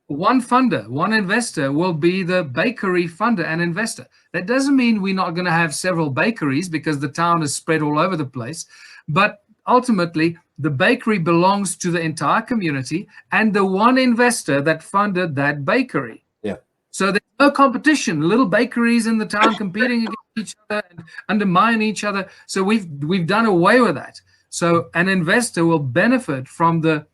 one funder, one investor will be the bakery funder and investor. That doesn't mean we're not going to have several bakeries, because the town is spread all over the place. But ultimately, the bakery belongs to the entire community and the one investor that funded that bakery. Yeah. So there's no competition. Little bakeries in the town competing against each other and undermine each other. So we've done away with that. So an investor will benefit from the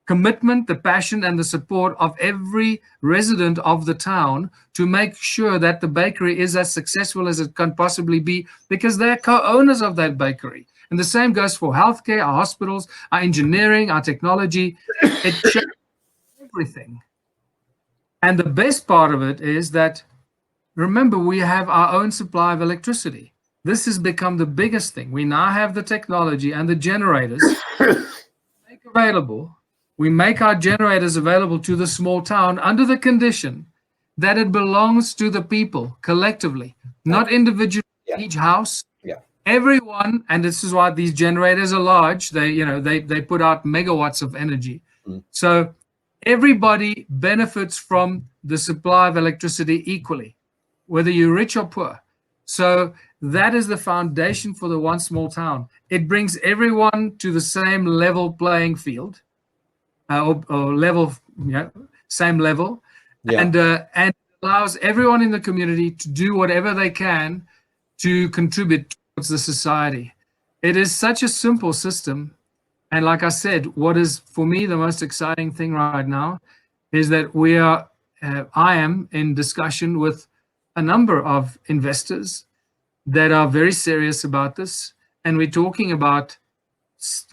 commitment, the passion, and the support of every resident of the town to make sure that the bakery is as successful as it can possibly be, because they're co-owners of that bakery. And the same goes for healthcare, our hospitals, our engineering, our technology. It changes everything. And the best part of it is that, remember, we have our own supply of electricity. This has become the biggest thing. We now have the technology and the generators make available. We make our generators available to the small town under the condition that it belongs to the people collectively, not individually, each house. Everyone, and this is why these generators are large. They put out megawatts of energy. So everybody benefits from the supply of electricity equally, whether you're rich or poor. So that is the foundation for the one small town. It brings everyone to the same level playing field, or level, same level, and allows everyone in the community to do whatever they can to contribute towards the society. It is such a simple system. And like I said, what is for me the most exciting thing right now is that I am in discussion with a number of investors that are very serious about this. And we're talking about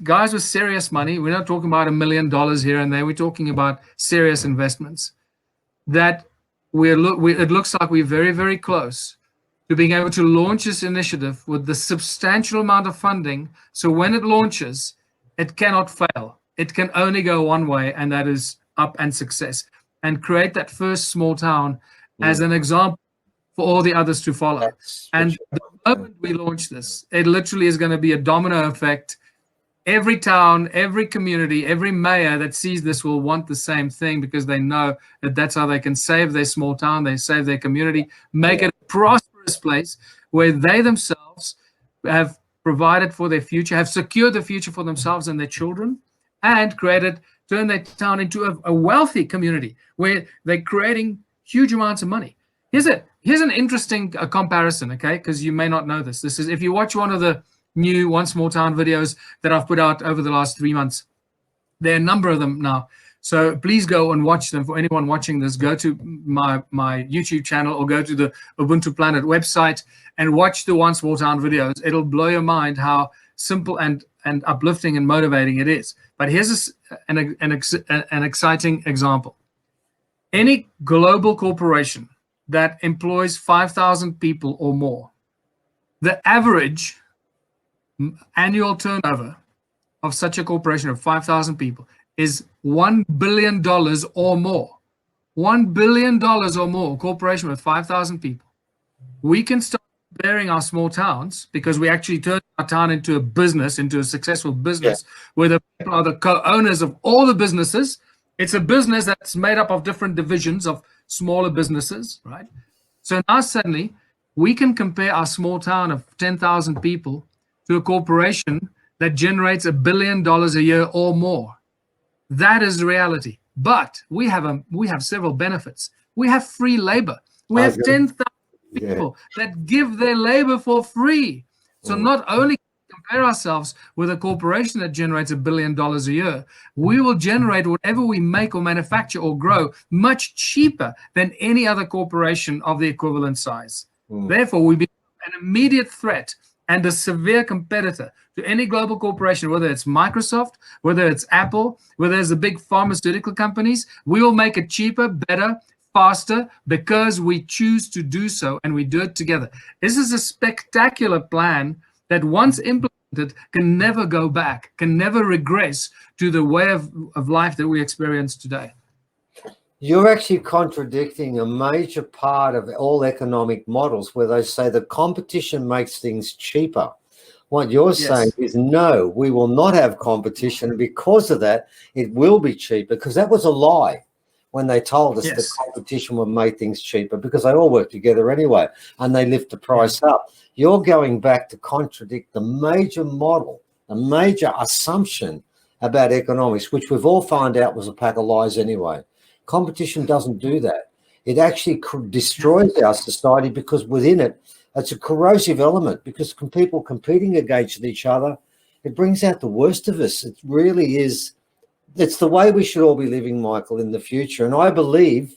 guys with serious money. We're not talking about $1 million here and there. We're talking about serious investments that it looks like we're very, very close to being able to launch this initiative with the substantial amount of funding. So when it launches, it cannot fail. It can only go one way, and that is up and success, and create that first small town as an example for all the others to follow. And the moment we launch this, it literally is going to be a domino effect. Every town, every community, every mayor that sees this will want the same thing, because they know that that's how they can save their small town, they save their community, make it a prosperous place where they themselves have provided for their future, have secured the future for themselves and their children, and turn their town into a wealthy community where they're creating huge amounts of money. Here's an interesting comparison, okay? Because you may not know this. This is, if you watch one of the new One Small Town videos that I've put out over the last 3 months, there are a number of them now. So please go and watch them. For anyone watching this, go to my YouTube channel or go to the Ubuntu Planet website and watch the One Small Town videos. It'll blow your mind how simple and uplifting and motivating it is. But here's an exciting example. Any global corporation that employs 5,000 people or more, the average annual turnover of such a corporation of 5,000 people is $1 billion or more. $1 billion or more, corporation with 5,000 people. We can start bearing our small towns, because we actually turn our town into a business, into a successful business, where the people are the co-owners of all the businesses. It's a business that's made up of different divisions of smaller businesses, right? So now suddenly we can compare our small town of 10,000 people to a corporation that generates $1 billion a year or more. That is the reality. But we have several benefits. We have free labor. We have 10,000 people that give their labor for free. So not only compare ourselves with a corporation that generates $1 billion a year, we will generate whatever we make or manufacture or grow much cheaper than any other corporation of the equivalent size. Therefore, we become an immediate threat and a severe competitor to any global corporation, whether it's Microsoft, whether it's Apple, whether it's the big pharmaceutical companies. We will make it cheaper, better, faster, because we choose to do so, and we do it together. This is a spectacular plan that once implemented can never go back, can never regress to the way of life that we experience today. You're actually contradicting a major part of all economic models where they say the competition makes things cheaper. What you're saying is, no, we will not have competition. And because of that, it will be cheaper, because that was a lie when they told us the competition would make things cheaper, because they all work together anyway, and they lift the price up. You're going back to contradict the major model, the major assumption about economics, which we've all found out was a pack of lies anyway. Competition doesn't do that. It actually destroys our society, because within it, it's a corrosive element, because people competing against each other, it brings out the worst of us. It really is it's the way we should all be living, Michael, in the future. And I believe,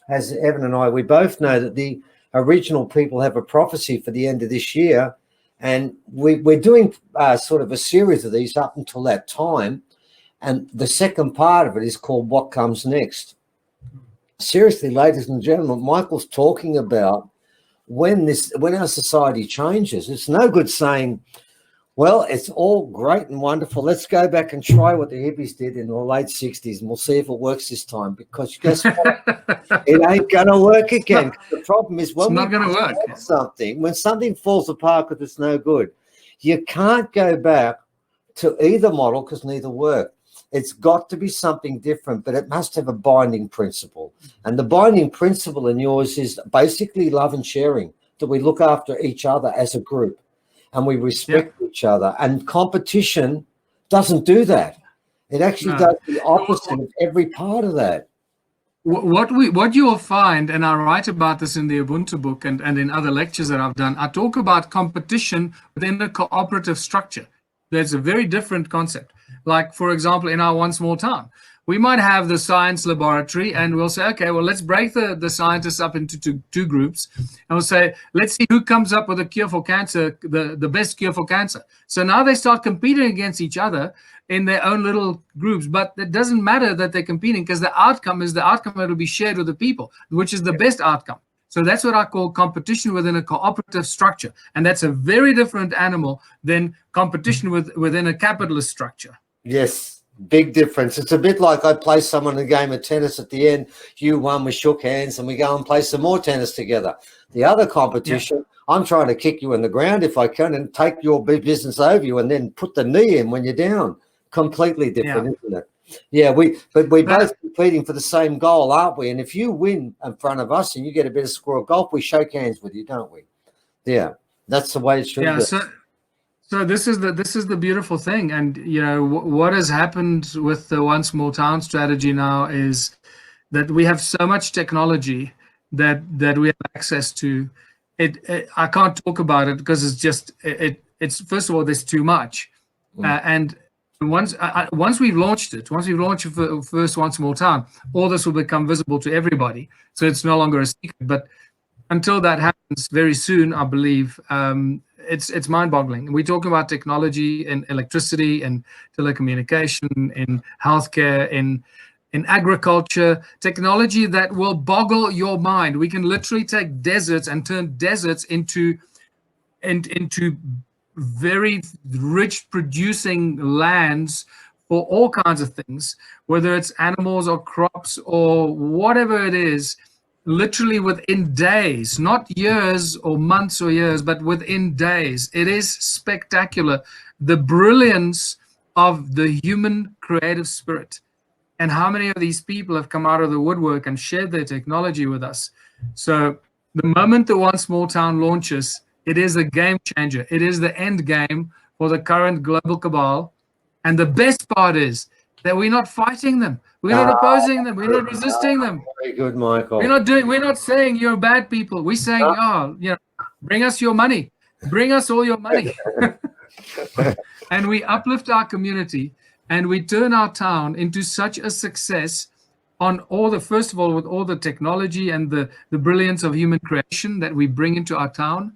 as Evan and I, we both know that the original people have a prophecy for the end of this year. And we're doing sort of a series of these up until that time. And the second part of it is called What Comes Next. Seriously, ladies and gentlemen, Michael's talking about when our society changes. It's no good saying, well, it's all great and wonderful. Let's go back and try what the hippies did in the late 60s, and we'll see if it works this time. Because guess what? It ain't going to work again. The problem is when when something falls apart because it's no good, you can't go back to either model because neither work. It's got to be something different, but it must have a binding principle. And the binding principle in yours is basically love and sharing, that we look after each other as a group. And we respect each other. And competition doesn't do that. It actually does the opposite of every part of that. What you will find, and I write about this in the Ubuntu book and in other lectures that I've done, I talk about competition within a cooperative structure. There's a very different concept. Like, for example, in our one small town, we might have the science laboratory and we'll say, okay, well, let's break the scientists up into two groups. And we'll say, let's see who comes up with a cure for cancer, the best cure for cancer. So now they start competing against each other in their own little groups. But it doesn't matter that they're competing because the outcome is the outcome that will be shared with the people, which is the best outcome. So that's what I call competition within a cooperative structure. And that's a very different animal than competition within a capitalist structure. Yes. Big difference. It's a bit like I play someone in a game of tennis at the end. You won, we shook hands, and we go and play some more tennis together. The other competition, I'm trying to kick you in the ground if I can and take your business over you and then put the knee in when you're down. Completely different, isn't it? Yeah, we're both competing for the same goal, aren't we? And if you win in front of us and you get a better score of golf, we shake hands with you, don't we? Yeah, that's the way it should be. So this is the beautiful thing, and what has happened with the one small town strategy now is that we have so much technology that we have access to. I can't talk about it because it's first of all there's too much, and once we've launched the first one small town, all this will become visible to everybody. So it's no longer a secret. But until that happens very soon, I believe. It's mind-boggling. We're talking about technology in electricity and telecommunication, in healthcare, in agriculture, technology that will boggle your mind. We can literally take deserts and turn deserts into very rich producing lands for all kinds of things, whether it's animals or crops or whatever it is. Literally within days, not years or months or years, but within days. It is spectacular. The brilliance of the human creative spirit and how many of these people have come out of the woodwork and shared their technology with us. So the moment the one small town launches, it is a game changer. It is the end game for the current global cabal. And the best part is that we're not fighting them. We're not opposing them. We're not resisting them. Very good, Michael. We're not saying you're bad people. We're saying, bring us your money. Bring us all your money. And we uplift our community and we turn our town into such a success on first of all, with all the technology and the brilliance of human creation that we bring into our town.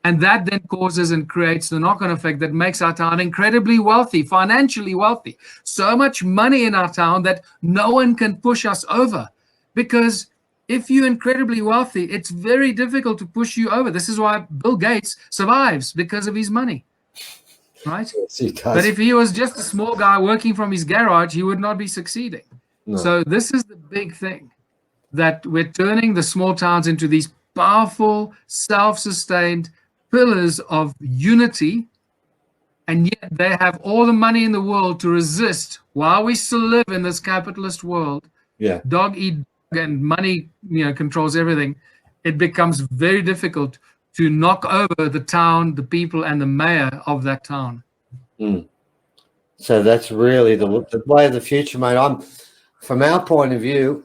And that then causes and creates the knock-on effect that makes our town incredibly wealthy, financially wealthy. So much money in our town that no one can push us over. Because if you're incredibly wealthy, it's very difficult to push you over. This is why Bill Gates survives, because of his money. Right? Yes, he does. But if he was just a small guy working from his garage, he would not be succeeding. No. So this is the big thing, that we're turning the small towns into these powerful, self-sustained pillars of unity, and yet they have all the money in the world to resist while we still live in this capitalist world. Yeah, dog eat dog and money controls everything. It becomes very difficult to knock over the town, the people, and the mayor of that town. So that's really the way of the future, mate. From our point of view,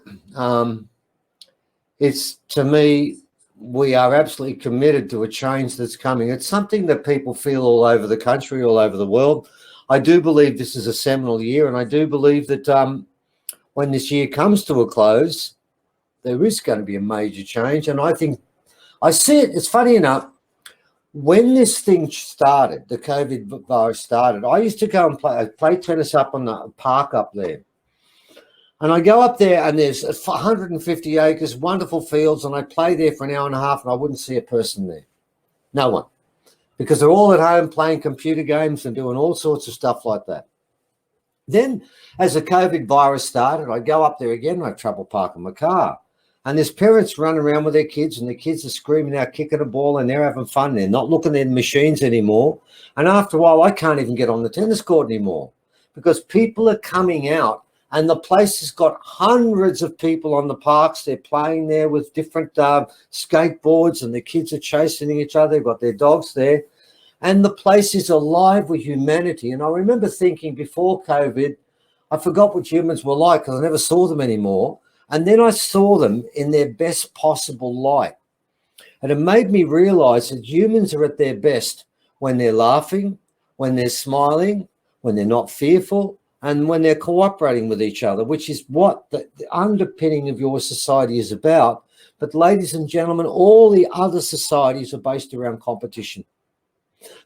it's, to me, we are absolutely committed to a change that's coming. It's something that people feel all over the country, all over the world. I do believe this is a seminal year, and I do believe that when this year comes to a close, there is going to be a major change. And I think I see it. It's funny enough, when this thing started, the COVID virus started, I used to go and play tennis up on the park up there. And I go up there and there's 150 acres, wonderful fields, and I play there for an hour and a half and I wouldn't see a person there. No one. Because they're all at home playing computer games and doing all sorts of stuff like that. Then as the COVID virus started, I go up there again and I have trouble parking my car. And there's parents running around with their kids and the kids are screaming out, kicking a ball, and they're having fun. They're not looking at the machines anymore. And after a while, I can't even get on the tennis court anymore because people are coming out and the place has got hundreds of people on the parks. They're playing there with different skateboards and the kids are chasing each other. They've got their dogs there. And the place is alive with humanity. And I remember thinking before COVID, I forgot what humans were like because I never saw them anymore. And then I saw them in their best possible light. And it made me realize that humans are at their best when they're laughing, when they're smiling, when they're not fearful, and when they're cooperating with each other, which is what the underpinning of your society is about. But ladies and gentlemen, all the other societies are based around competition.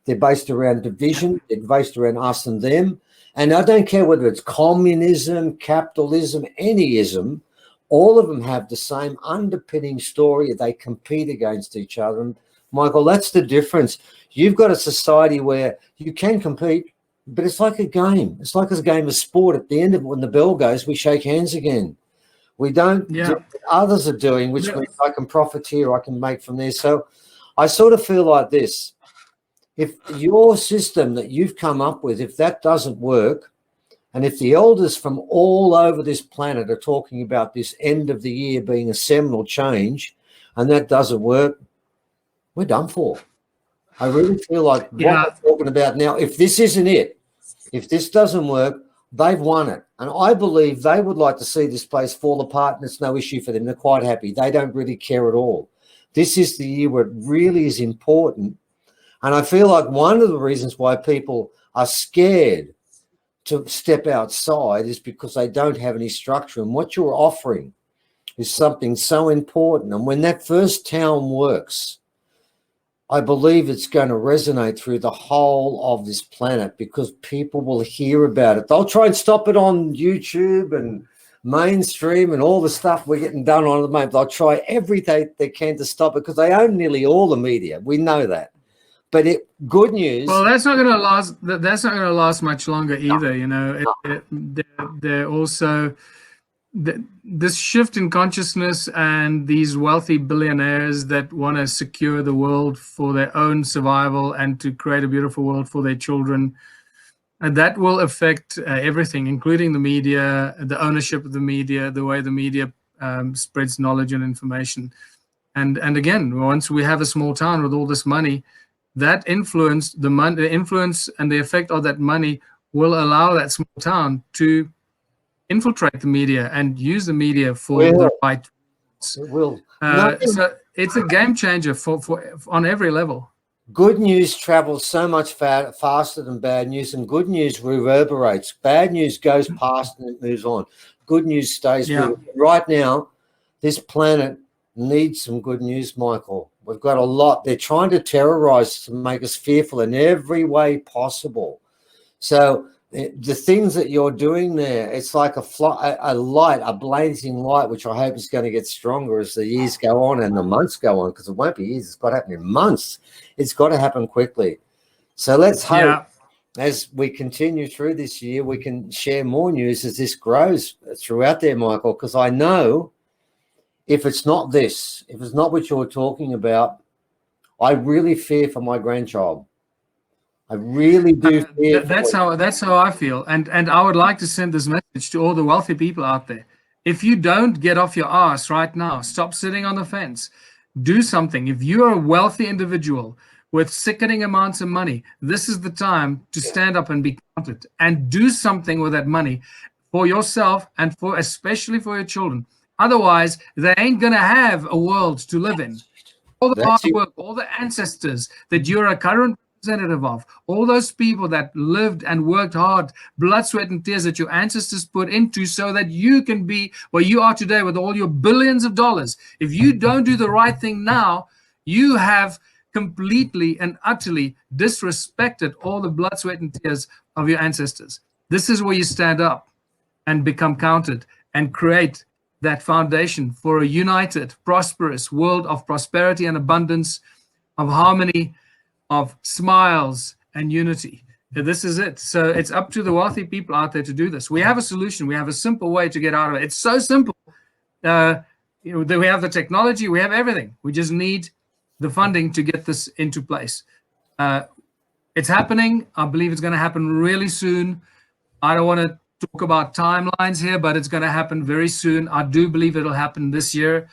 They're based around division. They're based around us and them. And I don't care whether it's communism, capitalism, any ism, all of them have the same underpinning story. They compete against each other. And Michael, that's the difference. You've got a society where you can compete, but it's like a game. It's like a game of sport. At the end of it, when the bell goes, we shake hands again. We don't do what others are doing, which means I can profiteer, I can make from there. So I sort of feel like this. If your system that you've come up with, if that doesn't work, and if the elders from all over this planet are talking about this end of the year being a seminal change, and that doesn't work, we're done for. I really feel like what we're talking about now, if this isn't it, if this doesn't work, they've won it. And I believe they would like to see this place fall apart and it's no issue for them. They're quite happy. They don't really care at all. This is the year where it really is important. And I feel like one of the reasons why people are scared to step outside is because they don't have any structure. And what you're offering is something so important. And when that first town works, I believe it's going to resonate through the whole of this planet because people will hear about it. They'll try and stop it on YouTube and mainstream and all the stuff we're getting done on at the moment. They'll try everything they can to stop it because they own nearly all the media. We know that. But good news. Well, that's not going to last. That's not going to last much longer either. You know, they're also this shift in consciousness and these wealthy billionaires that want to secure the world for their own survival and to create a beautiful world for their children. And that will affect everything, including the media, the ownership of the media, the way the media spreads knowledge and information. And again, once we have a small town with all this money, that influence, the influence and the effect of that money will allow that small town to infiltrate the media and use the media for the right. It will. So it's a game changer for on every level. Good news travels so much faster than bad news, and good news reverberates. Bad news goes past and it moves on. Good news stays with it. Right now, this planet needs some good news, Michael. We've got a lot. They're trying to terrorize to make us fearful in every way possible. So the things that you're doing there, it's like a light, a blazing light, which I hope is going to get stronger as the years go on and the months go on, because it won't be years. It's got to happen in months. It's got to happen quickly. So let's hope as we continue through this year, we can share more news as this grows throughout there, Michael, because I know if it's not this, if it's not what you're talking about, I really fear for my grandchild. I really do fear. That's how I feel. And I would like to send this message to all the wealthy people out there. If you don't get off your ass right now, stop sitting on the fence. Do something. If you're a wealthy individual with sickening amounts of money, this is the time to stand up and be counted and do something with that money for yourself and especially for your children. Otherwise, they ain't going to have a world to live in. All the hard work, all the ancestors that you're a current representative of, all those people that lived and worked hard, blood, sweat, and tears that your ancestors put into so that you can be where you are today with all your billions of dollars. If you don't do the right thing now, you have completely and utterly disrespected all the blood, sweat, and tears of your ancestors. This is where you stand up and become counted and create that foundation for a united, prosperous world of prosperity and abundance, of harmony, of smiles and unity. This is it. So it's up to the wealthy people out there to do this. We have a solution. We have a simple way to get out of it. It's so simple. We have the technology. We have everything. We just need the funding to get this into place. It's happening. I believe it's going to happen really soon. I don't want to talk about timelines here, but it's going to happen very soon. I do believe it'll happen this year,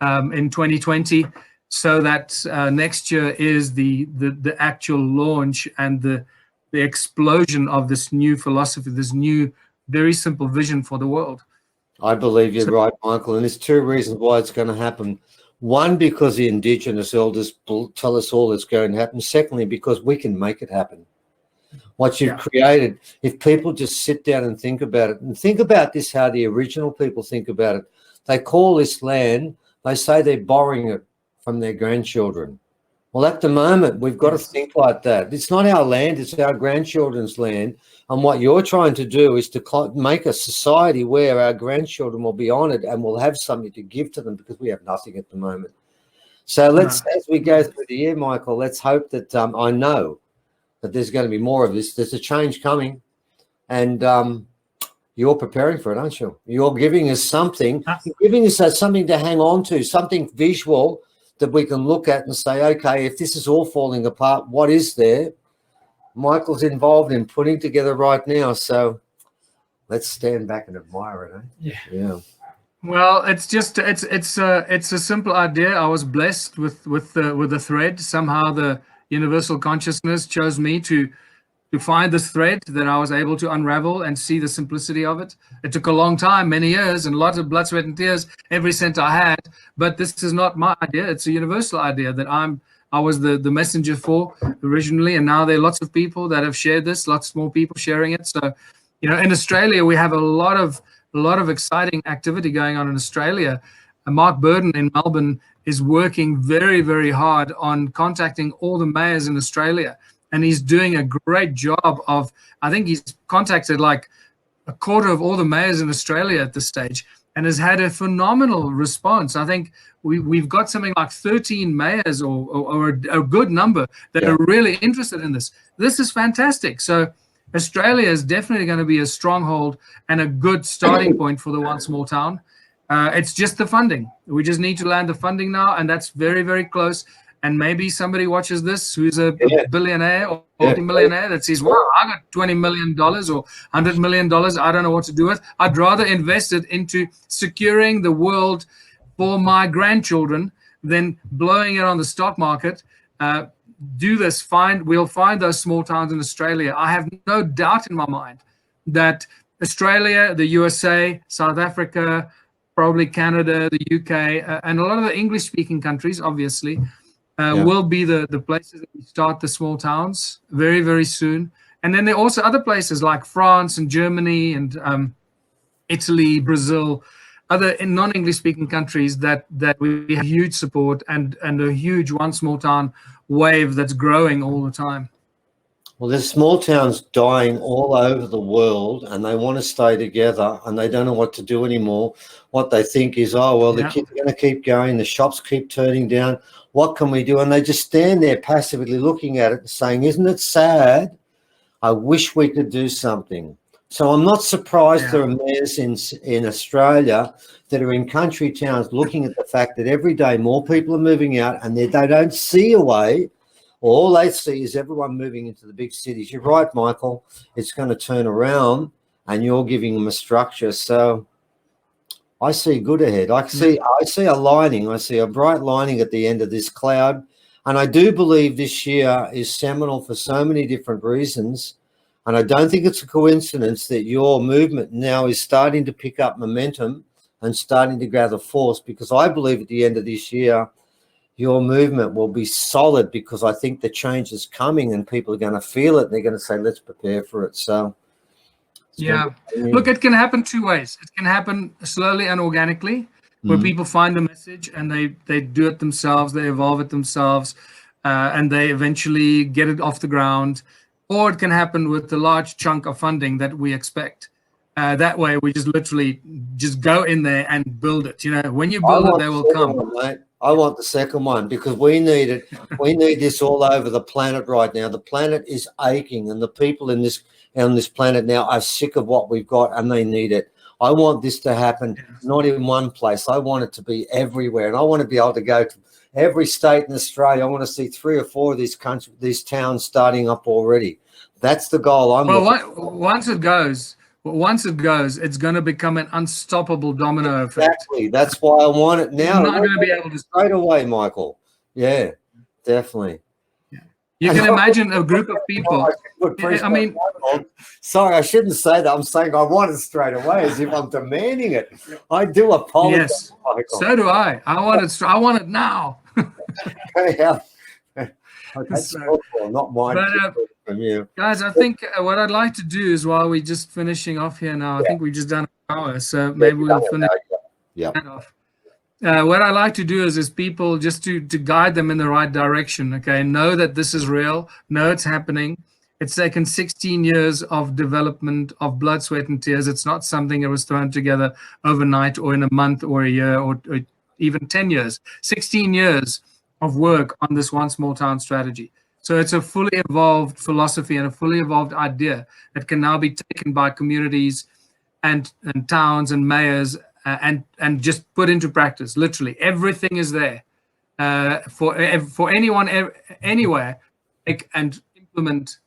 in 2020. So that next year is the actual launch and the explosion of this new philosophy, this new, very simple vision for the world. I believe you're right, Michael, and there's two reasons why it's going to happen. One, because the Indigenous elders tell us all it's going to happen. Secondly, because we can make it happen. What you've created, if people just sit down and think about it, and think about this, how the original people think about it. They call this land, they say they're borrowing it from their grandchildren. Well, at the moment, we've got to think like that. It's not our land, it's our grandchildren's land. And what you're trying to do is to make a society where our grandchildren will be honoured and will have something to give to them, because we have nothing at the moment. So let's, as we go through the year, Michael, let's hope that I know that there's going to be more of this. There's a change coming, and you're preparing for it, aren't you? You're giving us something. You're giving us something to hang on to, something visual that we can look at and say, okay, if this is all falling apart, what is there? Michael's involved in putting together right now, so let's stand back and admire it. Eh? Yeah. Well, it's just it's a simple idea. I was blessed with the thread. Somehow the universal consciousness chose me to find this thread that I was able to unravel and see the simplicity of it. It took a long time, many years, and lots of blood, sweat, and tears, every cent I had. But this is not my idea. It's a universal idea that I was the messenger for originally, and now there are lots of people that have shared this, lots more people sharing it. So, in Australia, we have a lot of exciting activity going on in Australia. Mark Burden in Melbourne is working very, very hard on contacting all the mayors in Australia. And he's doing a great job of, I think he's contacted like a quarter of all the mayors in Australia at this stage, and has had a phenomenal response. I think we've got something like 13 mayors or a good number that are really interested in this. This is fantastic. So Australia is definitely going to be a stronghold and a good starting point for the one small town. It's just the funding. We just need to land the funding now, and that's very, very close. And maybe somebody watches this who's a billionaire or multi-millionaire that says, wow, I got $20 million or $100 million. I don't know what to do with. I'd rather invest it into securing the world for my grandchildren than blowing it on the stock market. Do this. We'll find those small towns in Australia. I have no doubt in my mind that Australia, the USA, South Africa, probably Canada, the UK, and a lot of the English-speaking countries, obviously, will be the places that we start the small towns very, very soon. And then there are also other places like France and Germany and Italy, Brazil, other non-English speaking countries that we have huge support and a huge one small town wave that's growing all the time. Well, there's small towns dying all over the world, and they want to stay together, and they don't know what to do anymore. What they think is, oh, well, the kids are going to keep going, the shops keep turning down. What can we do? And they just stand there passively looking at it and saying, isn't it sad? I wish we could do something. So I'm not surprised there are mayors in Australia that are in country towns looking at the fact that every day more people are moving out, and they don't see a way. All they see is everyone moving into the big cities. You're right, Michael. It's going to turn around, and you're giving them a structure. So I see good ahead. I see a lining. I see a bright lining at the end of this cloud. And I do believe this year is seminal for so many different reasons. And I don't think it's a coincidence that your movement now is starting to pick up momentum and starting to gather force, because I believe at the end of this year, your movement will be solid, because I think the change is coming and people are going to feel it. And they're going to say, let's prepare for it. So, yeah. Look, it can happen two ways. It can happen slowly and organically, where people find the message and they do it themselves, they evolve it themselves, and they eventually get it off the ground. Or it can happen with the large chunk of funding that we expect. That way, we just literally just go in there and build it. You know, when you build it, they will come. Mate. I want the second one, because we need it. We need this all over the planet right now. The planet is aching, and the people on this planet now are sick of what we've got, and they need it. I want this to happen, not in one place. I want it to be everywhere, and I want to be able to go to every state in Australia. I want to see 3 or 4 of these towns starting up already. That's the goal. Once it goes, it's going to become an unstoppable domino effect. Exactly. That's why I want it now. You're not going to be able to straight away, Michael. Yeah, definitely. You can imagine a group of people. I mean, sorry, I shouldn't say that. I'm saying I want it straight away, as if I'm demanding it. I do apologize. Yes, Michael. So do I. I want it now. Yeah. That's not mine. From you. Guys, I think what I'd like to do is, while we're just finishing off here now, I think we've just done an hour, so maybe we'll finish that off. What I like to do is people, just to guide them in the right direction. Okay, know that this is real. Know it's happening. It's taken 16 years of development, of blood, sweat, and tears. It's not something that was thrown together overnight or in a month or a year or even 10 years. 16 years of work on this one small town strategy. So it's a fully evolved philosophy and a fully evolved idea that can now be taken by communities and towns and mayors and just put into practice. Literally, everything is there for anyone anywhere, and implement.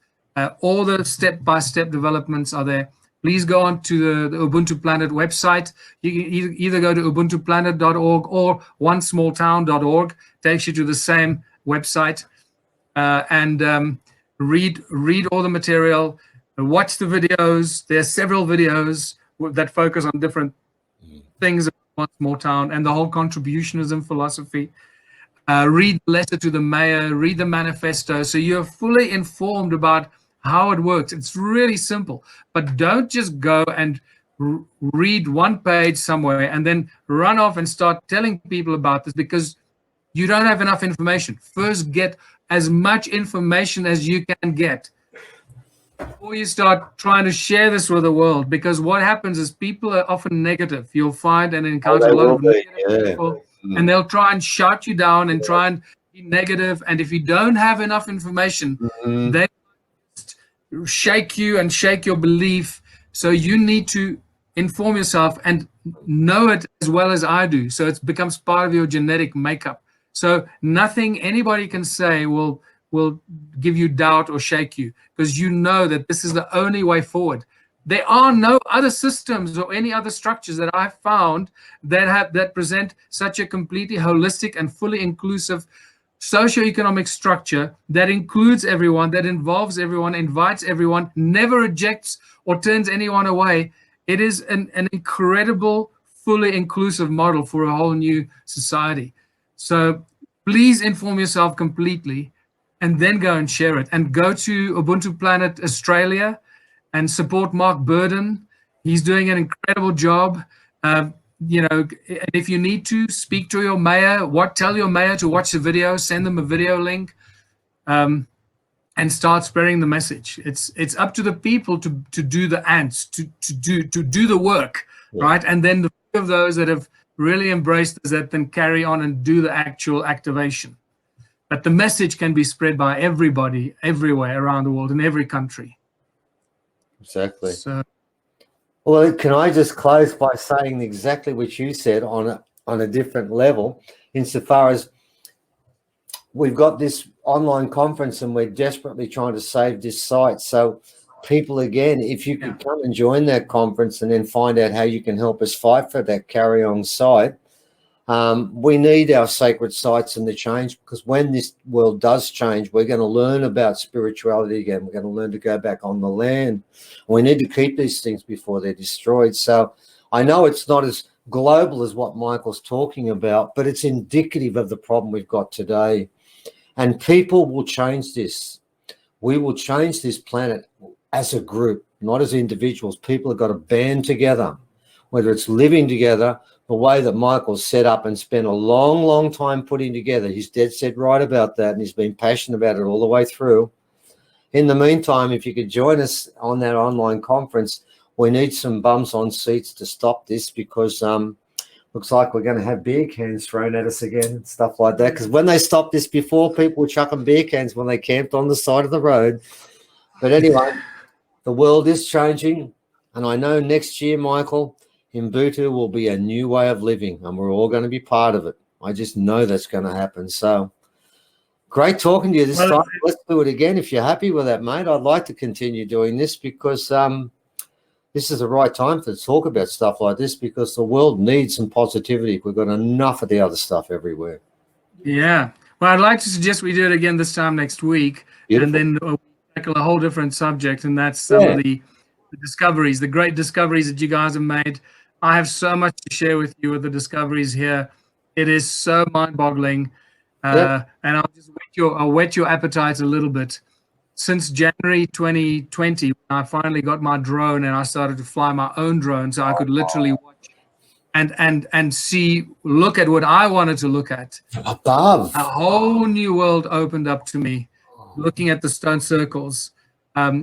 All the step-by-step developments are there. Please go on to the Ubuntu Planet website. You can either go to ubuntuplanet.org or onesmalltown.org. Takes you to the same website. And read all the material, watch the videos. There are several videos that focus on different things about One Small Town and the whole contributionism philosophy. Read the letter to the mayor, read the manifesto, so you're fully informed about how it works. It's really simple, but don't just go and read one page somewhere and then run off and start telling people about this, because you don't have enough information. First, get as much information as you can get before you start trying to share this with the world, because what happens is people are often negative. You'll find and encounter a lot of negative people, and they'll try and shout you down and try and be negative. And if you don't have enough information, they shake you and shake your belief. So you need to inform yourself and know it as well as I do, so it becomes part of your genetic makeup. So nothing anybody can say will give you doubt or shake you, because you know that this is the only way forward. There are no other systems or any other structures that I've found that present such a completely holistic and fully inclusive socioeconomic structure that includes everyone, that involves everyone, invites everyone, never rejects or turns anyone away. It is an incredible, fully inclusive model for a whole new society. So please inform yourself completely and then go and share it. And go to Ubuntu Planet Australia and support Mark Burden. He's doing an incredible job. If you need to, speak to your mayor. Tell your mayor to watch the video, send them a video link, and start spreading the message. It's up to the people to do the ants, to do the work, right? And then the few of those that have really embraced this, that then carry on and do the actual activation. But the message can be spread by everybody, everywhere around the world, in every country. Exactly. So, well, can I just close by saying exactly what you said on a different level, insofar as we've got this online conference and we're desperately trying to save this site. So people, again, if you could come and join that conference and then find out how you can help us fight for that carry-on site. We need our sacred sites in the change, because when this world does change, we're going to learn about spirituality again. We're going to learn to go back on the land. We need to keep these things before they're destroyed. So I know it's not as global is what Michael's talking about, but it's indicative of the problem we've got today. And people will change this. We will change this planet as a group, not as individuals. People have got to band together, whether it's living together, the way that Michael's set up and spent a long, long time putting together. He's dead set right about that, and he's been passionate about it all the way through. In the meantime, if you could join us on that online conference, we need some bums on seats to stop this, because looks like we're going to have beer cans thrown at us again and stuff like that. Because when they stopped this before, people were chucking beer cans when they camped on the side of the road. But anyway, the world is changing. And I know next year, Michael, Ubuntu will be a new way of living, and we're all going to be part of it. I just know that's going to happen. So great talking to you this time. Let's do it again. If you're happy with that, mate, I'd like to continue doing this, because this is the right time to talk about stuff like this, because the world needs some positivity. We've got enough of the other stuff everywhere. Yeah. Well, I'd like to suggest we do it again this time next week. Beautiful. And then we'll tackle a whole different subject, and that's some of the discoveries, the great discoveries that you guys have made. I have so much to share with you with the discoveries here. It is so mind-boggling. And I'll whet your appetite a little bit. Since January 2020, when I finally got my drone and I started to fly my own drone, so I could literally watch and see, look at what I wanted to look at. Above. A whole new world opened up to me, looking at the stone circles.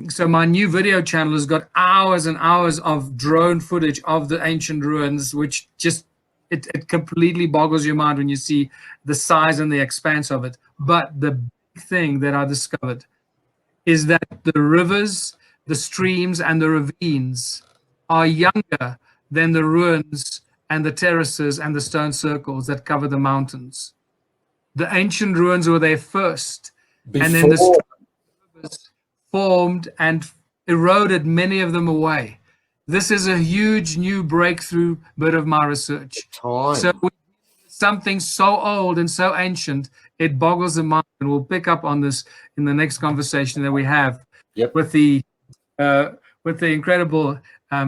So my new video channel has got hours and hours of drone footage of the ancient ruins, which just, it completely boggles your mind when you see the size and the expanse of it. But the big thing that I discovered is that the rivers, the streams, and the ravines are younger than the ruins and the terraces and the stone circles that cover the mountains. The ancient ruins were there first, and then the rivers formed and eroded many of them away. This is a huge new breakthrough bit of my research. So something so old and so ancient, it boggles the mind, and we'll pick up on this in the next conversation that we have with the incredible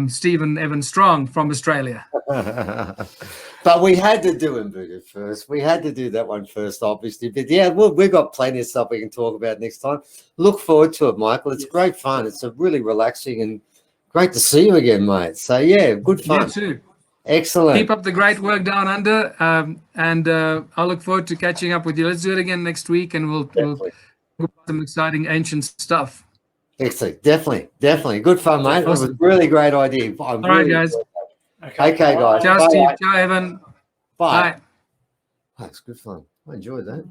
Stephen Evan Strong from Australia. But we had to do Ubuntu first. We had to do that one first, obviously. But yeah, we've got plenty of stuff we can talk about next time. Look forward to it, Michael. It's great fun. It's a really relaxing and great to see you again, mate. So yeah, good fun. You too. Excellent. Keep up the great work down under, and I'll look forward to catching up with you. Let's do it again next week, and we'll talk about some exciting ancient stuff. Excellent. Definitely. Good fun, mate. Awesome. It was a really great idea. All right, guys. Okay, guys. Ciao, Steve. Ciao, Evan. Bye. That's good fun. I enjoyed that.